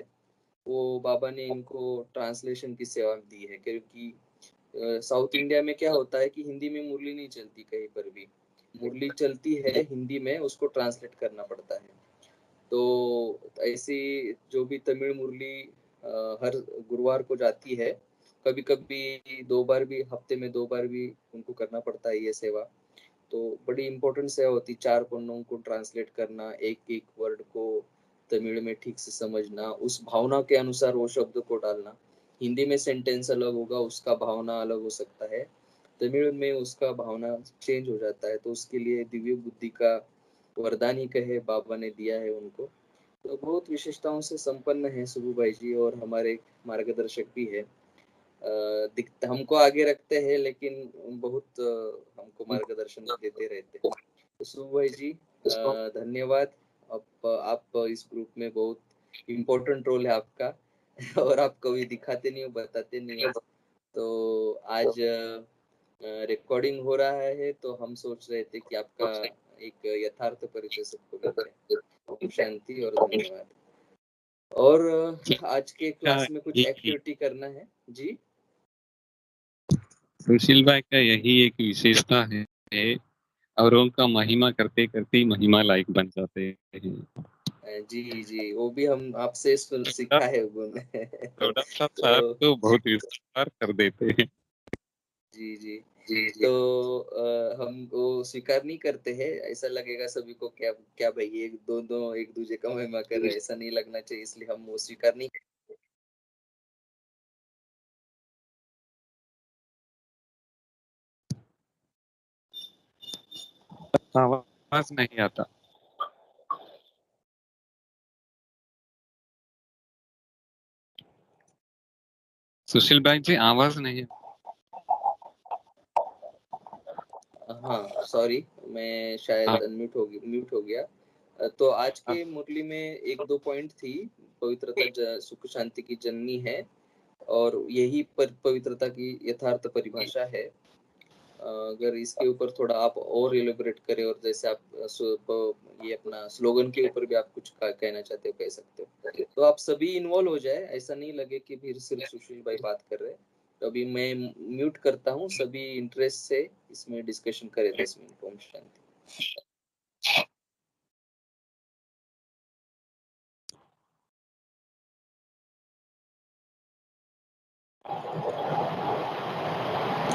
वो बाबा ने इनको ट्रांसलेशन की सेवा दी है, क्योंकि साउथ इंडिया में क्या होता है कि हिंदी में मुरली नहीं चलती, कहीं पर भी मुरली चलती है हिंदी में, उसको ट्रांसलेट करना पड़ता है। तो ऐसी जो भी तमिल मुरली हर गुरुवार को जाती है, कभी कभी 2 बार भी, हफ्ते में 2 बार भी उनको करना पड़ता है ये सेवा। तो बड़ी इम्पोर्टेंट सेवा होती, 4 पन्नों को ट्रांसलेट करना, एक एक वर्ड को तमिल में ठीक से समझना, उस भावना के अनुसार वो शब्द को डालना। हिंदी में सेंटेंस अलग होगा, उसका भावना अलग हो सकता है, तमिल में उसका भावना चेंज हो जाता है। तो उसके लिए दिव्य बुद्धि का वरदान ही कहे बाबा ने दिया है उनको। तो बहुत विशेषताओं से संपन्न है सुबू भाई जी, और हमारे मार्गदर्शक भी है। हमको आगे रखते हैं, लेकिन बहुत हमको मार्गदर्शन देते रहते हैं। तो सुबू भाई जी धन्यवाद। आप इस ग्रुप में बहुत इम्पोर्टेंट रोल है आपका और आप कभी दिखाते नहीं हो, बताते नहीं हो। तो आज रिकॉर्डिंग हो रहा है, तो हम सोच रहे थे कि आपका एक यथार्थ परिचय सबको मिल जाए। ओम शांति और धन्यवाद। और आज के क्लास में कुछ एक्टिविटी करना है जी। सुशील भाई का यही एक विशेषता है, और उनका महिमा करते करते महिमा लायक बन जाते हैं। जी जी, वो भी हम आपसे सीखा है गुण तो बहुत विस्तार कर देते हैं। जी जी तो हम वो स्वीकार नहीं करते हैं, ऐसा लगेगा सभी को क्या क्या भाई ये दो एक दूसरे का महिमा कर रहे हैं, ऐसा नहीं लगना चाहिए, इसलिए हम वो स्वीकार नहीं। आवाज नहीं आता। सुशील भाई जी आवाज नहीं। हाँ सॉरी, मैं शायद म्यूट हो गया। तो आज के मुरली में 1-2 पॉइंट थी। पवित्रता सुख शांति की जननी है, और यही पवित्रता की यथार्थ परिभाषा है। अगर इसके ऊपर थोड़ा आप और एलिब्रेट करें, और जैसे आप ये अपना स्लोगन के ऊपर भी आप कुछ कहना चाहते हो कह सकते हो, तो आप सभी इन्वॉल्व हो जाए, ऐसा नहीं लगे कि फिर सिर्फ सुशील भाई बात कर रहे हैं। तो अभी मैं म्यूट करता हूँ, सभी इंटरेस्ट से इसमें डिस्कशन करें 10 मिनट। ओम शांति।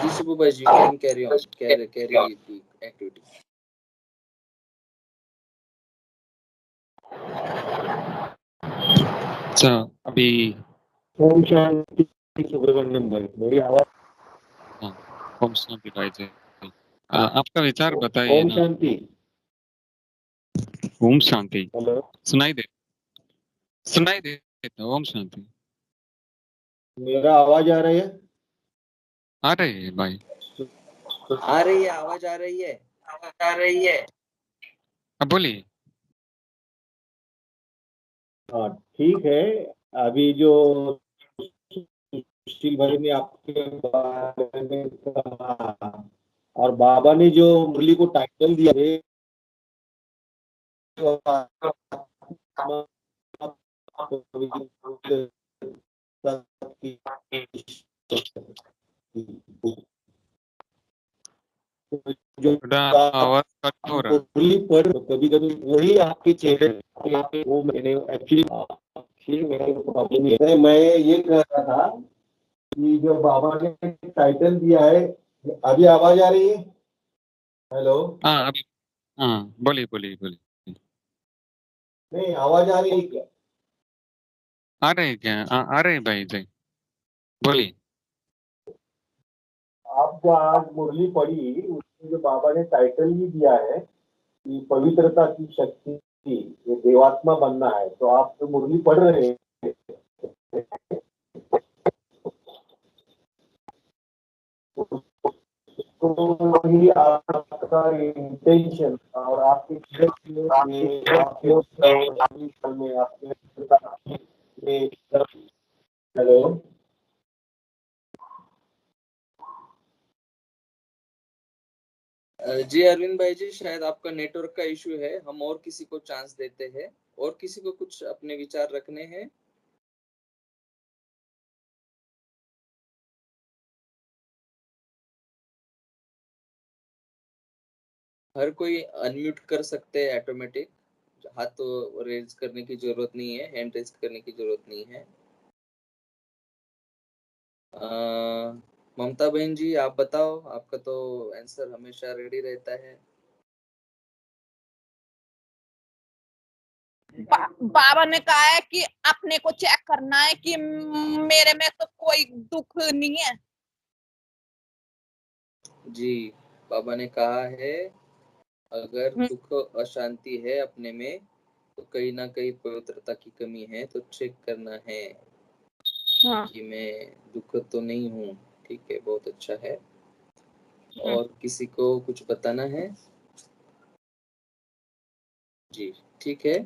जी सुबह भाई जी, can carry on, carry the activity. अच्छा, अभी ओम शांति सुब्रमण्यम भाई, मेरी आवाज? हाँ, ओम शांति भाई जी। आपका विचार बताइए ओम ना। शांति। ओम शांति। हेलो, सुनाई देता। ओम शांति। मेरा आवाज आ रही है? आ रही है भाई। आ रही है, आवाज आ रही है, आवाज आ रही है। अब बोलिए। हाँ ठीक है। अभी जो सुशील भाई ने आपके बारे में कहा और बाबा ने जो मुरली को टाइटल दिया है, तो जो थोड़ा आप आवाज कट हो रहा है। मुरली पढ़, कभी कभी वही आपके चेहरे पे, वो मैंने एक्चुअली मेरे प्रॉब्लम है। मैं ये कह रहा था कि जो बाबा ने टाइटल दिया है, अभी आवाज आ रही है? हेलो, हाँ अभी, हाँ बोलिए बोलिए बोलिए। नहीं आवाज आ रही है क्या? आ रहे हैं क्या? आ रहे हैं भाई जी, बोलिए। आप जो आज मुरली पढ़ी, उसमें जो बाबा ने टाइटल ही दिया है कि पवित्रता की शक्ति, ये देवात्मा बनना है, तो आप जो मुरली पढ़ रहे हैं, तो वही आपका इंटेंशन और आपके हेलो, जी अरविंद भाई जी, शायद आपका नेटवर्क का इशू है, हम और किसी को चांस देते हैं। और किसी को कुछ अपने विचार रखने हैं? हर कोई अनम्यूट कर सकते हैं ऑटोमेटिक, हाथ तो रेज करने की जरूरत नहीं है, हैंड रेज करने की जरूरत नहीं है। ममता बहन जी आप बताओ, आपका तो आंसर हमेशा रेडी रहता है। बाबा ने कहा है कि अपने को चेक करना है कि मेरे में तो कोई दुख नहीं है। जी, बाबा ने कहा है अगर दुख अशांति है अपने में, तो कहीं ना कहीं पवित्रता की कमी है, तो चेक करना है कि मैं दुख तो नहीं हूँ। ठीक है, बहुत अच्छा है। और किसी को कुछ बताना है? जी ठीक है।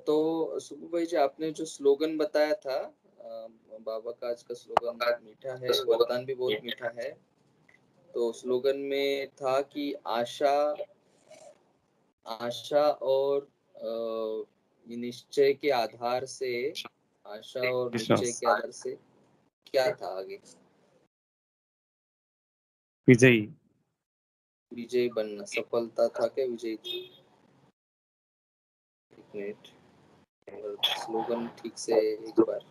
तो सुबह भाई जी, आपने जो स्लोगन बताया था, बाबा का आज का स्लोगन बहुत मीठा है, वरदान भी बहुत मीठा है। तो स्लोगन में था कि आशा और निश्चय के आधार से, आशा और निश्चय के आधार से क्या था आगे? विजयी। विजयी बनना, सफलता था क्या विजयी थी? एक मिनट, स्लोगन ठीक से एक बार।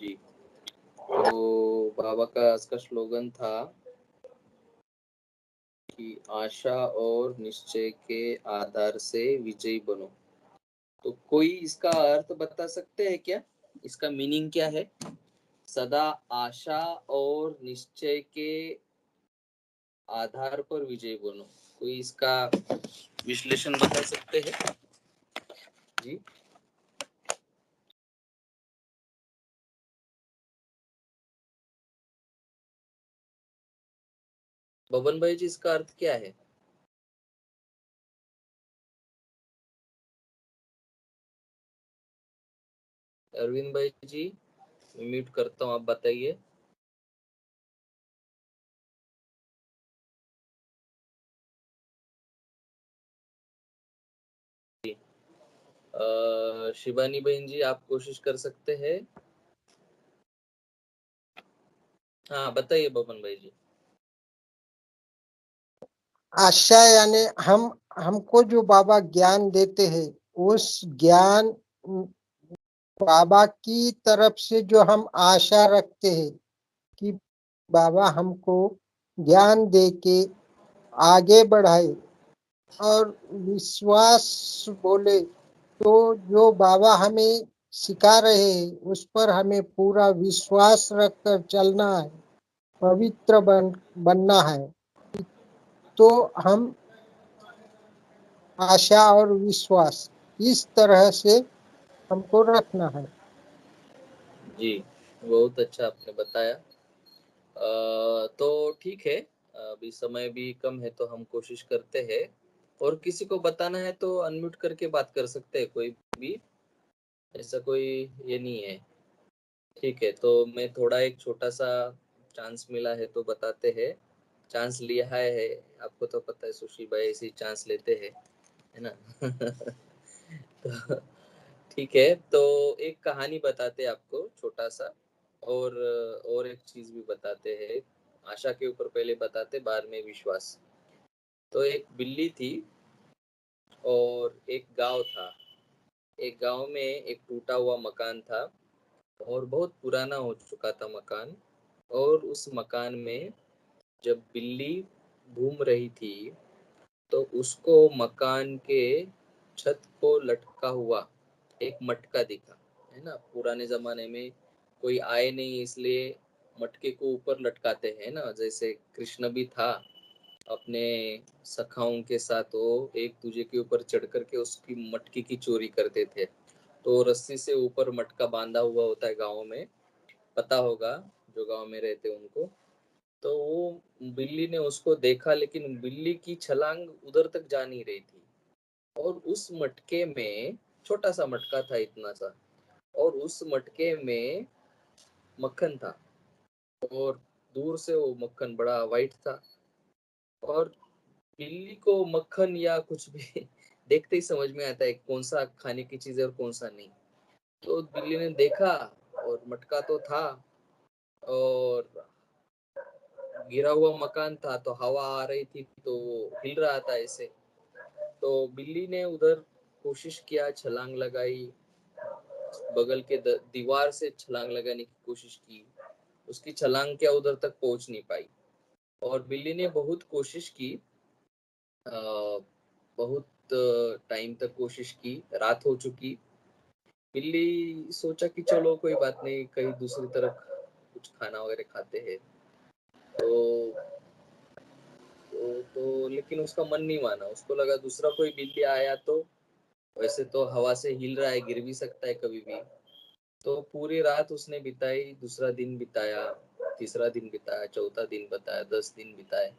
जी, तो बाबा का आज का स्लोगन था कि आशा और निश्चय के आधार से विजयी बनो। तो कोई इसका अर्थ बता सकते हैं क्या? इसका मीनिंग क्या है? सदा आशा और निश्चय के आधार पर विजयी बनो, कोई इसका विश्लेषण बता सकते हैं? जी बबन भाई जी, इसका अर्थ क्या है? अरविंद भाई जी, म्यूट करता हूँ, आप बताइए। शिवानी बहन जी, आप कोशिश कर सकते हैं। हाँ बताइए बबन भाई जी। आशा यानी हमको जो बाबा ज्ञान देते हैं, उस ज्ञान बाबा की तरफ से जो हम आशा रखते हैं कि बाबा हमको ज्ञान दे के आगे बढ़ाए, और विश्वास बोले तो जो बाबा हमें सिखा रहे हैं उस पर हमें पूरा विश्वास रखकर चलना है, पवित्र बनना है। तो हम आशा और विश्वास इस तरह से हमको रखना है। जी, बहुत अच्छा आपने बताया। तो ठीक है, अभी समय भी कम है तो हम कोशिश करते हैं, और किसी को बताना है तो अनम्यूट करके बात कर सकते हैं, कोई भी, ऐसा कोई ये नहीं है। ठीक है, तो मैं थोड़ा एक छोटा सा चांस मिला है तो बताते हैं। चांस लिया है, आपको तो पता है सुशील भाई ऐसे ही चांस लेते हैं, है ना। तो ठीक है, तो एक कहानी बताते हैं आपको छोटा सा, और एक चीज भी बताते हैं। आशा के ऊपर पहले बताते, बाद में विश्वास। तो एक बिल्ली थी और एक गांव था। एक गांव में एक टूटा हुआ मकान था, और बहुत पुराना हो चुका था मकान। और उस मकान में जब बिल्ली घूम रही थी तो उसको मकान के छत को लटका हुआ एक मटका दिखा, है ना। पुराने जमाने में कोई आए नहीं इसलिए मटके को ऊपर लटकाते हैं ना, जैसे कृष्ण भी था अपने सखाओं के साथ, वो एक दूजे के ऊपर चढ़ करके उसकी मटकी की चोरी करते थे। तो रस्सी से ऊपर मटका बांधा हुआ होता है गाँव में, पता होगा जो गाँव में रहते हैं उनको। तो वो बिल्ली ने उसको देखा, लेकिन बिल्ली की छलांग उधर तक जा नहीं रही थी। और उस मटके में, छोटा सा मटका था इतना सा, और उस मटके में मक्खन था, और दूर से वो मक्खन बड़ा वाइट था। और बिल्ली को मक्खन या कुछ भी देखते ही समझ में आता है कौन सा खाने की चीज है और कौन सा नहीं। तो बिल्ली ने देखा, और मटका तो था, और गिरा हुआ मकान था, तो हवा आ रही थी तो हिल रहा था ऐसे। तो बिल्ली ने उधर कोशिश किया, छलांग लगाई, बगल के दीवार से छलांग लगाने की कोशिश की। उसकी छलांग क्या उधर तक पहुंच नहीं पाई। और बिल्ली ने बहुत कोशिश की, बहुत टाइम तक कोशिश की, रात हो चुकी। बिल्ली सोचा कि चलो कोई बात नहीं, कहीं दूसरी तरफ कुछ खाना वगैरह खाते हैं। तो लेकिन उसका मन नहीं माना, उसको लगा दूसरा कोई बिल्ली आया तो, वैसे तो हवा से हिल रहा है, गिर भी सकता है कभी भी। तो पूरी रात उसने बिताई, दूसरा दिन बिताया, तीसरा दिन बिताया, चौथा दिन बिताया, 10 दिन बिताए,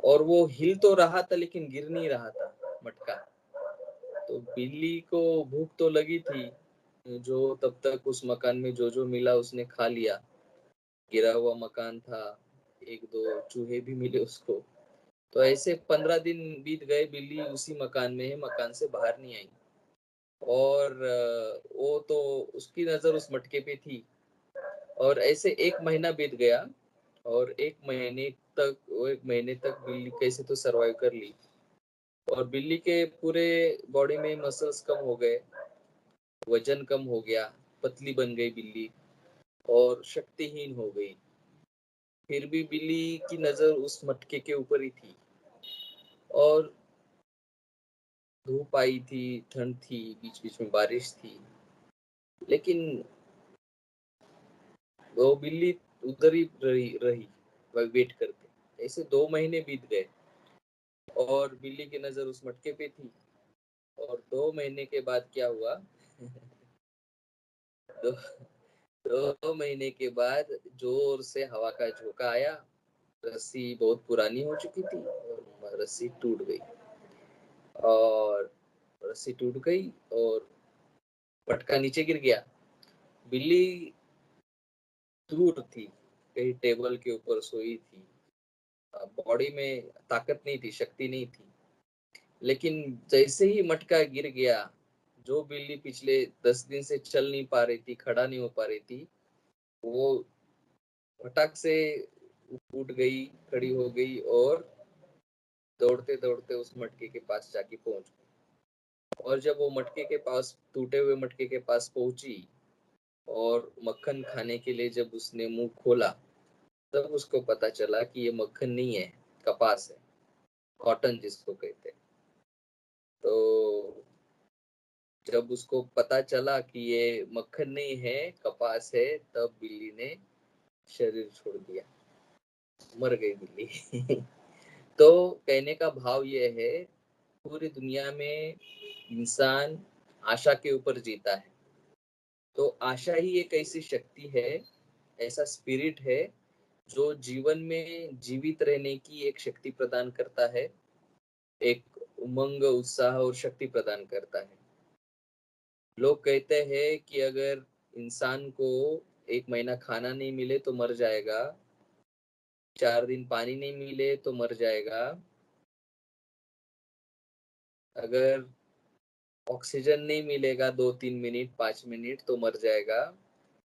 और वो हिल तो रहा था लेकिन गिर नहीं रहा था मटका। तो बिल्ली को भूख तो लगी थी, जो तब तक उस मकान में जो जो मिला उसने खा लिया। गिरा हुआ मकान था, एक दो चूहे भी मिले उसको। तो ऐसे 15 दिन बीत गए, बिल्ली उसी मकान में है, मकान से बाहर नहीं आई। और वो तो, उसकी नजर उस मटके पे थी। और ऐसे एक महीना बीत गया, और एक महीने तक बिल्ली कैसे तो सरवाइव कर ली। और बिल्ली के पूरे बॉडी में मसल्स कम हो गए, वजन कम हो गया, पतली बन गई बिल्ली, और शक्तिहीन हो गई। फिर भी बिल्ली की नजर उस मटके के ऊपर ही थी। और धूप आई थी, ठंड थी, बीच बीच में बारिश थी, लेकिन वो बिल्ली उधर ही रही वेट करके। ऐसे 2 महीने बीत गए, और बिल्ली की नजर उस मटके पे थी। और 2 महीने के बाद क्या हुआ? दो, 2 महीने के बाद जोर से हवा का झोंका आया। रस्सी बहुत पुरानी हो चुकी थी, और रस्सी टूट गई। और रस्सी टूट गई और मटका नीचे गिर गया। बिल्ली दूर थी, कहीं टेबल के ऊपर सोई थी, बॉडी में ताकत नहीं थी, शक्ति नहीं थी। लेकिन जैसे ही मटका गिर गया, जो बिल्ली पिछले 10 दिन से चल नहीं पा रही थी, खड़ा नहीं हो पा रही थी, वो फटाक से उठ गई, खड़ी हो गई और दौड़ते दौड़ते उस मटके के पास जाके पहुंच गई। और जब वो मटके के पास, टूटे हुए मटके के पास पहुंची और मक्खन खाने के लिए जब उसने मुंह खोला, तब उसको पता चला कि ये मक्खन नहीं है, कपास है, कॉटन जिसको कहते हैं। तो जब उसको पता चला कि ये मक्खन नहीं है, कपास है, तब बिल्ली ने शरीर छोड़ दिया, मर गई बिल्ली। तो कहने का भाव ये है, पूरी दुनिया में इंसान आशा के ऊपर जीता है। तो आशा ही एक ऐसी शक्ति है, ऐसा स्पिरिट है जो जीवन में जीवित रहने की एक शक्ति प्रदान करता है, एक उमंग, उत्साह और शक्ति प्रदान करता है। लोग कहते हैं कि अगर इंसान को 1 महीना खाना नहीं मिले तो मर जाएगा, 4 दिन पानी नहीं मिले तो मर जाएगा, अगर ऑक्सीजन नहीं मिलेगा 2-3 मिनट, 5 मिनट तो मर जाएगा,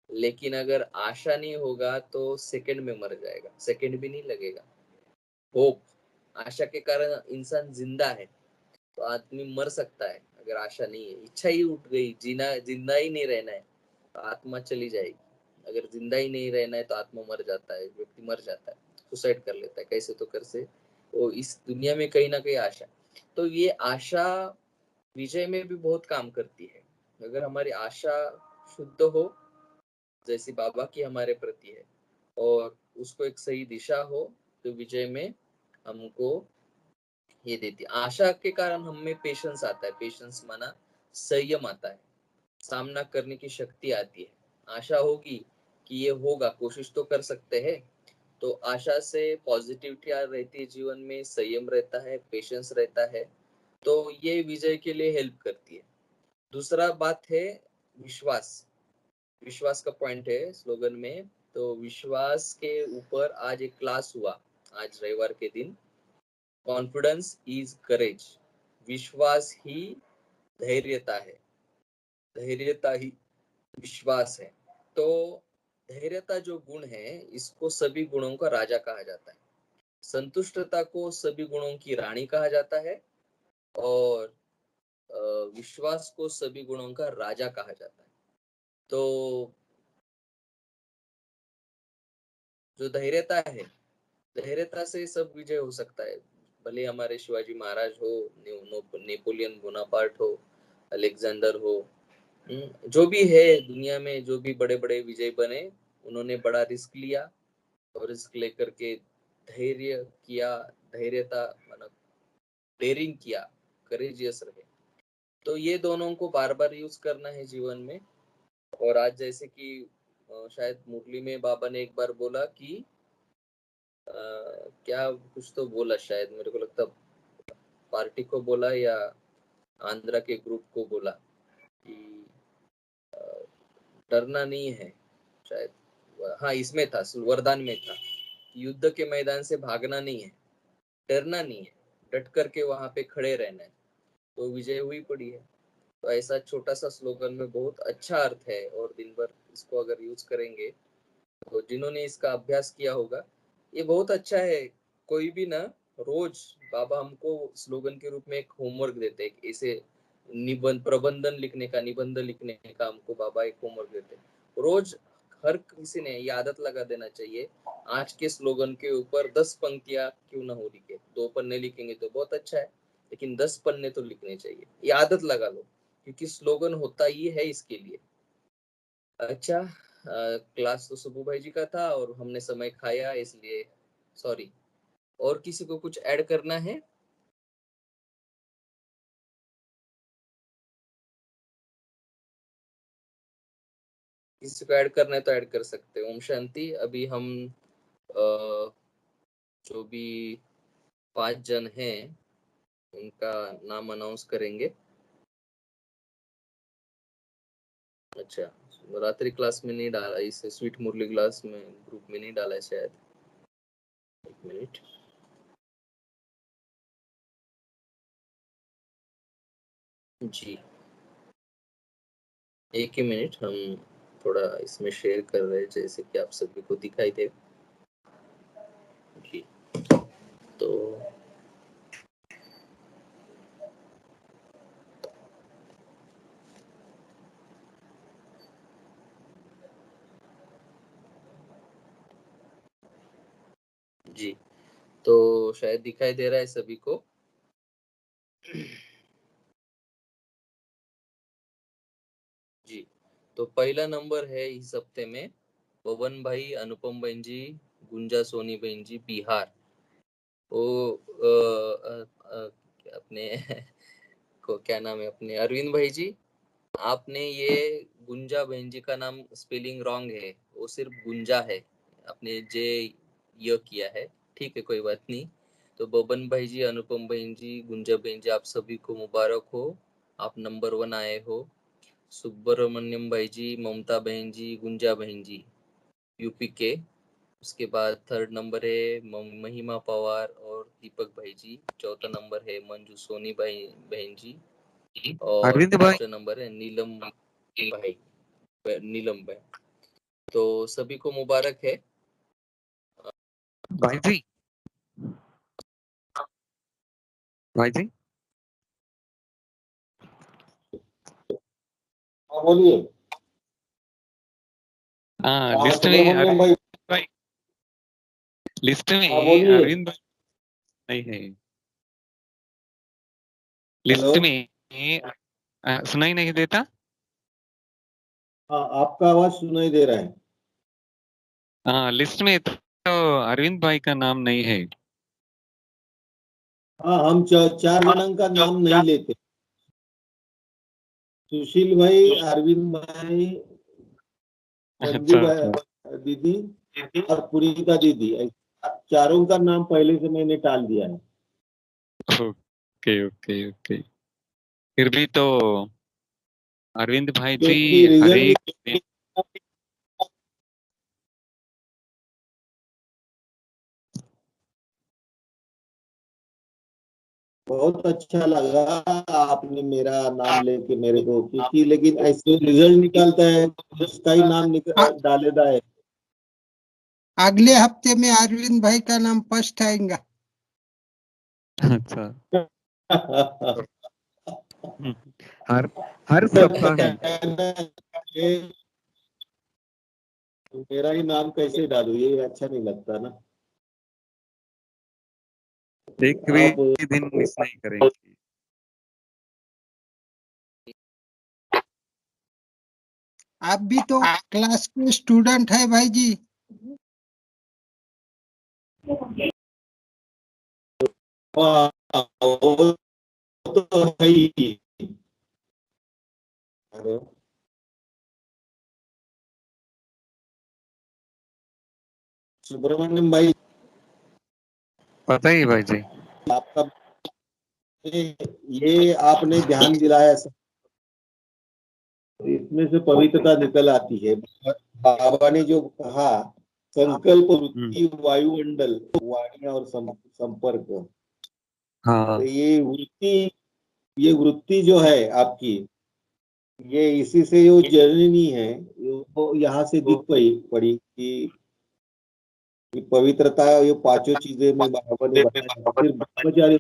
लेकिन अगर आशा नहीं होगा तो सेकंड में मर जाएगा, सेकंड भी नहीं लगेगा। होप, आशा के कारण इंसान जिंदा है। तो आदमी मर सकता है अगर आशा नहीं है, इच्छा ही उठ गई, जीना, जिंदा ही नहीं रहना है तो आत्मा चली जाएगी। अगर जिंदा ही नहीं रहना है तो आत्मा मर जाता है, व्यक्ति मर जाता है, सुसाइड कर लेता है, कैसे तो कर से। वो इस दुनिया में कहीं ना कहीं आशा, तो ये आशा विजय में भी बहुत काम करती है। अगर हमारी आशा शुद्ध हो, जैसी बाबा की हमारे प्रति है, और उसको एक सही दिशा हो, तो विजय में हमको ये देती है। आशा के कारण हम में पेशेंस आता है, पेशेंस माना संयम आता है, सामना करने की शक्ति आती है। आशा होगी कि ये होगा, कोशिश तो कर सकते हैं, तो आशा से पॉजिटिविटी रहती है जीवन में, संयम रहता है, पेशेंस रहता है, तो ये विजय के लिए हेल्प करती है। दूसरा बात है विश्वास। विश्वास का पॉइंट है स्लोगन में, तो विश्वास के ऊपर आज एक क्लास हुआ, आज रविवार के दिन, कॉन्फिडेंस इज करेज। विश्वास ही धैर्यता है, धैर्यता ही विश्वास है। तो धैर्यता जो गुण है, इसको सभी गुणों का राजा कहा जाता है। संतुष्टता को सभी गुणों की रानी कहा जाता है, और विश्वास को सभी गुणों का राजा कहा जाता है। तो जो धैर्यता है, धैर्यता से सब विजय हो सकता है। भले हमारे शिवाजी महाराज हो, नेपोलियन बोनापार्ट हो, अलेक्जेंडर हो, जो भी है दुनिया में, जो भी बड़े बड़े विजय बने, उन्होंने बड़ा रिस्क लिया, और रिस्क लेकर के धैर्य किया, धैर्यता मतलब डेयरिंग किया, करेजियस रहे। तो ये दोनों को बार बार यूज करना है जीवन में। और आज जैसे कि शायद मुरली में बाबा ने एक बार बोला कि क्या कुछ तो बोला, शायद मेरे को लगता पार्टी को बोला या आंध्रा के ग्रुप को बोला कि डरना नहीं है, शायद, हाँ इसमें था, वरदान में था, युद्ध के मैदान से भागना नहीं है, डरना नहीं है, डट करके वहां पे खड़े रहना है, तो विजय हुई पड़ी है। तो ऐसा छोटा सा स्लोगन में बहुत अच्छा अर्थ है, और दिन भर इसको अगर यूज करेंगे, तो जिन्होंने इसका अभ्यास किया होगा, ये बहुत अच्छा है। कोई भी ना, रोज बाबा हमको स्लोगन के रूप में एक होमवर्क देते हैं, ऐसे निबंध, प्रबंधन लिखने का, निबंध लिखने का हमको बाबा एक होमवर्क देते हैं रोज। हर किसी ने ये आदत लगा देना चाहिए, आज के स्लोगन के ऊपर 10 पंक्तियां क्यों ना हो लिखे, 2 पन्ने लिखेंगे तो बहुत अच्छा है, लेकिन 10 पन्ने तो लिखने चाहिए, ये आदत लगा लो, क्योंकि स्लोगन होता ही है इसके लिए। अच्छा, क्लास तो सुबू भाई जी का था और हमने समय खाया, इसलिए सॉरी। और किसी को कुछ ऐड करना है? किसी को ऐड करना है तो ऐड कर सकते हैं। ओम शांति। अभी हम जो भी 5 जन हैं उनका नाम अनाउंस करेंगे। अच्छा, रात्रि क्लास में नहीं डाला, इस स्वीट मुरली क्लास में ग्रुप में नहीं डाला है शायद। एक मिनट। जी एक ही मिनट, हम थोड़ा इसमें शेयर कर रहे हैं जैसे कि आप सभी को दिखाई दे। जी तो जी तो शायद दिखाई दे रहा है सभी को। जी तो पहला नंबर है इस हफ्ते में पवन भाई, अनुपम बहन जी, गुंजा सोनी बहन जी, बिहार। वो अपने को क्या नाम है अपने अरविंद भाई जी, आपने ये गुंजा बहन जी का नाम स्पेलिंग रॉन्ग है, वो सिर्फ गुंजा है, आपने जे ये किया है। ठीक है कोई बात नहीं। तो बबन भाई जी, अनुपम बहन जी, गुंजा बहन जी, आप सभी को मुबारक हो, आप नंबर 1 आए हो। सुब्रमण्यम भाई जी, ममता बहन जी, गुंजा बहन जी, यूपी के। उसके बाद थर्ड नंबर है महिमा पवार और दीपक भाई जी। चौथा नंबर है मंजू सोनी भाई बहन जी। और अरविंद भाई, पांचवा नंबर है नीलम भाई, नीलम भाई। तो सभी को मुबारक है। भाई जी, भाई जी, हाँ बोलिए। हाँ हाँ लिस्ट में सुब्रमण्यम भाई। भाई, लिस्ट हाँ में बोलिए। अरविंद भाई नहीं है। List hello. में सुनाई नहीं देता। हाँ आपका आवाज सुनाई दे रहा है। हाँ लिस्ट में तो अरविंद भाई का नाम नहीं है। हाँ हम चार जनों का नाम नहीं लेते। सुशील भाई, अरविंद भाई, संजू अच्छा अच्छा, भाई दीदी और पुनीता दीदी, चारों का नाम पहले से मैंने टाल दिया है। Okay okay okay. फिर भी तो अरविंद भाई जी क्योंकि हर रीजन एक दिन बहुत अच्छा लगा आपने मेरा नाम लेके मेरे को, क्योंकि लेकिन ऐसे रिजल्ट निकलता है उसका ही नाम डालेदा है। अगले हफ्ते में अरविंद भाई का नाम फर्स्ट आएगा। अच्छा हर हर सप्ताह में मेरा ही नाम कैसे डालू, ये अच्छा नहीं लगता ना। एक भी आप दिन मिस नहीं करेंगे। आप भी तो क्लास के स्टूडेंट है भाई जी। वो तो है ही। हेलो सुब्रमण्यम भाई, पता ही भाई जी। आपका ये आपने ध्यान दिलाया, इसमें से पवित्रता निकल आती है। बाबा ने जो कहा, संकल्प वृत्ति वायुमंडल वाणी और संपर्क, हाँ तो ये वृत्ति जो है आपकी, ये इसी से जो जर्नी है वो यहाँ से दिख पड़ी कि पवित्रता, ये पांचों चीजें में बाबा ने बताया। फिर ब्रह्मचारी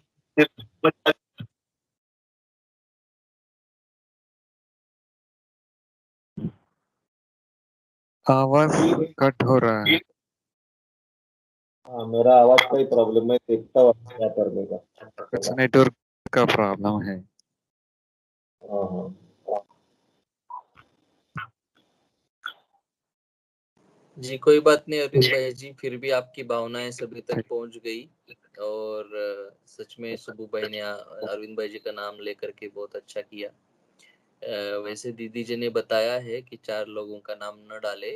आवाज कट हो रहा है। हाँ मेरा आवाज का ही प्रॉब्लम है, देखता हूँ क्या करने का। कुछ नेटवर्क का प्रॉब्लम है। हाँ हाँ जी कोई बात नहीं अरविंद भाई जी, फिर भी आपकी भावनाएं सभी तक पहुंच गई। और सच में सुबू भाई ने अरविंद भाई जी का नाम लेकर के बहुत अच्छा किया। वैसे दीदी जी ने बताया है कि 4 लोगों का नाम न डाले,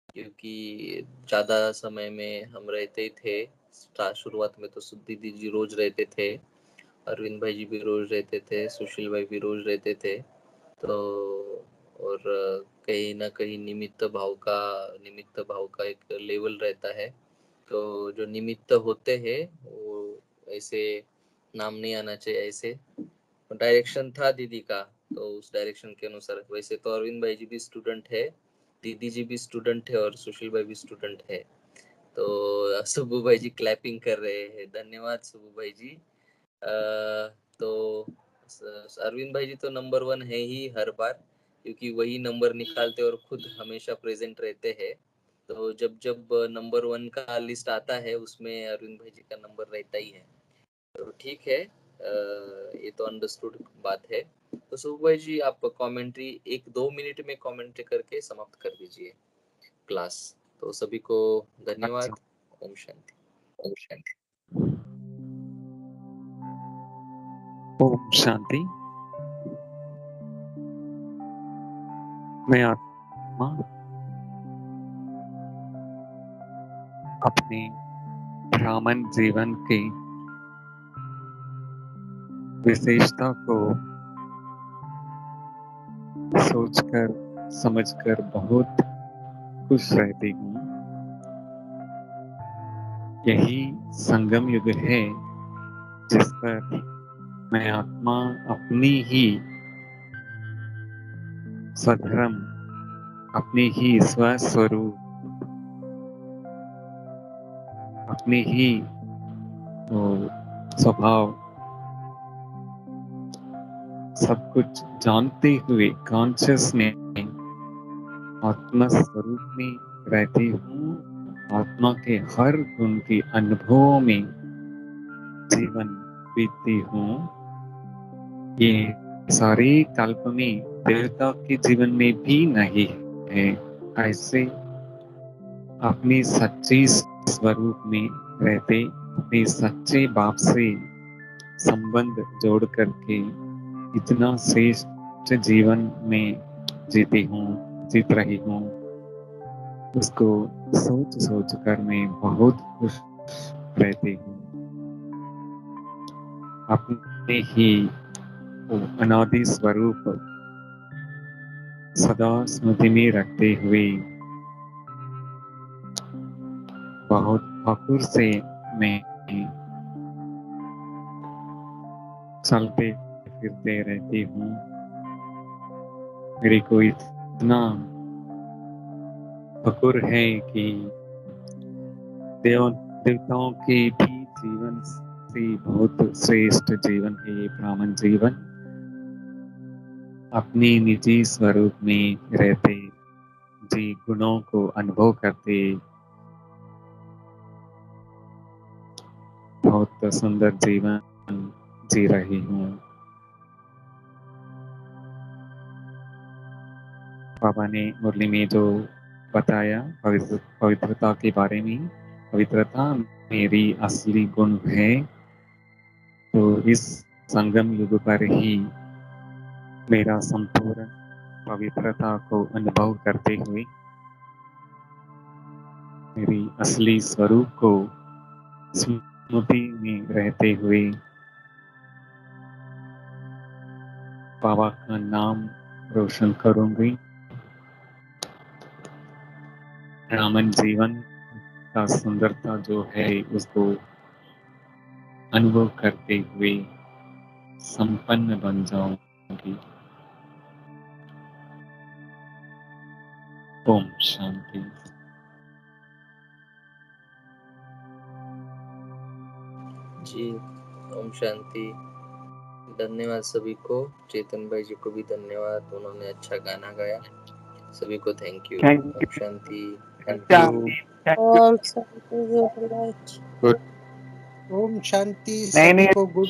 क्योंकि ज्यादा समय में हम रहते थे। शुरुआत में तो दीदी जी रोज रहते थे, अरविंद भाई जी भी रोज रहते थे, सुशील भाई भी रोज रहते थे। तो और कहीं ना कहीं निमित्त भाव का एक लेवल रहता है। तो जो निमित्त होते हैं वो ऐसे नाम नहीं आना चाहिए, ऐसे डायरेक्शन था दीदी का, तो उस डायरेक्शन के अनुसार। वैसे तो अरविंद भाई जी भी स्टूडेंट है, दीदी जी भी स्टूडेंट है और सुशील भाई भी स्टूडेंट है। तो सुबू भाई जी क्लैपिंग कर रहे हैं, धन्यवाद सुबू भाई जी। तो अरविंद भाई जी तो नंबर 1 है ही हर बार, क्योंकि वही नंबर निकालते और खुद हमेशा प्रेजेंट रहते हैं। तो जब जब नंबर 1 का लिस्ट आता है उसमें अरविंद भाई जी का नंबर रहता ही है। तो ठीक है, ये तो अंडरस्टूड बात है। तो सुबह भाई जी आप कमेंट्री 1-2 मिनट में कमेंट्री करके समाप्त कर दीजिए क्लास। तो सभी को धन्यवाद। ओम शांति। ओम शांति। ओम शांति। मैं आत्मा अपने ब्राह्मण जीवन की विशेषता को सोचकर समझकर बहुत खुश रहती हूँ। यही संगम युग है जिस पर मैं आत्मा अपनी ही स्वधर्म, अपनी ही स्वस्वरूप, अपनी ही स्वभाव सब कुछ जानते हुए कॉन्शियस में आत्मा स्वरूप में रहती हूँ। आत्मा के हर गुण की अनुभवों में जीवन बीतती हूँ। ये सारे कल्प में देवता के जीवन में भी नहीं है। ऐसे अपनी सच्ची स्वरूप में रहते अपने सच्चे बाप से संबंध जोड़ करके इतना श्रेष्ठ जीवन में जीत रही हूँ। उसको सोच सोच कर मैं बहुत खुश रहती हूँ। अपने ही अनादि स्वरूप सदा स्मृति में रखते हुए बहुत फखुर से मैं चलते फिरते रहती हूँ। मेरे को इतना फखुर है कि देवताओं के भी जीवन से बहुत श्रेष्ठ जीवन है ये ब्राह्मण जीवन। अपने निजी स्वरूप में रहते जी गुणों को अनुभव करते बहुत सुंदर जीवन जी रही हूँ। बाबा ने मुरली में जो बताया पवित्रता के बारे में, पवित्रता मेरी असली गुण है। तो इस संगम युग पर ही मेरा संपूर्ण पवित्रता को अनुभव करते हुए मेरी असली स्वरूप को स्मृति में रहते हुए बाबा का नाम रोशन करूंगी। ब्राह्मण जीवन का सुंदरता जो है उसको अनुभव करते हुए संपन्न बन जाऊंगी। ओम शांति। जी ओम शांति। धन्यवाद सभी को। चेतन भाई जी को भी धन्यवाद, उन्होंने अच्छा गाना गाया। सभी को थैंक यू। ओम शांति। ओम शांति। ओम शांति। सभी को गुड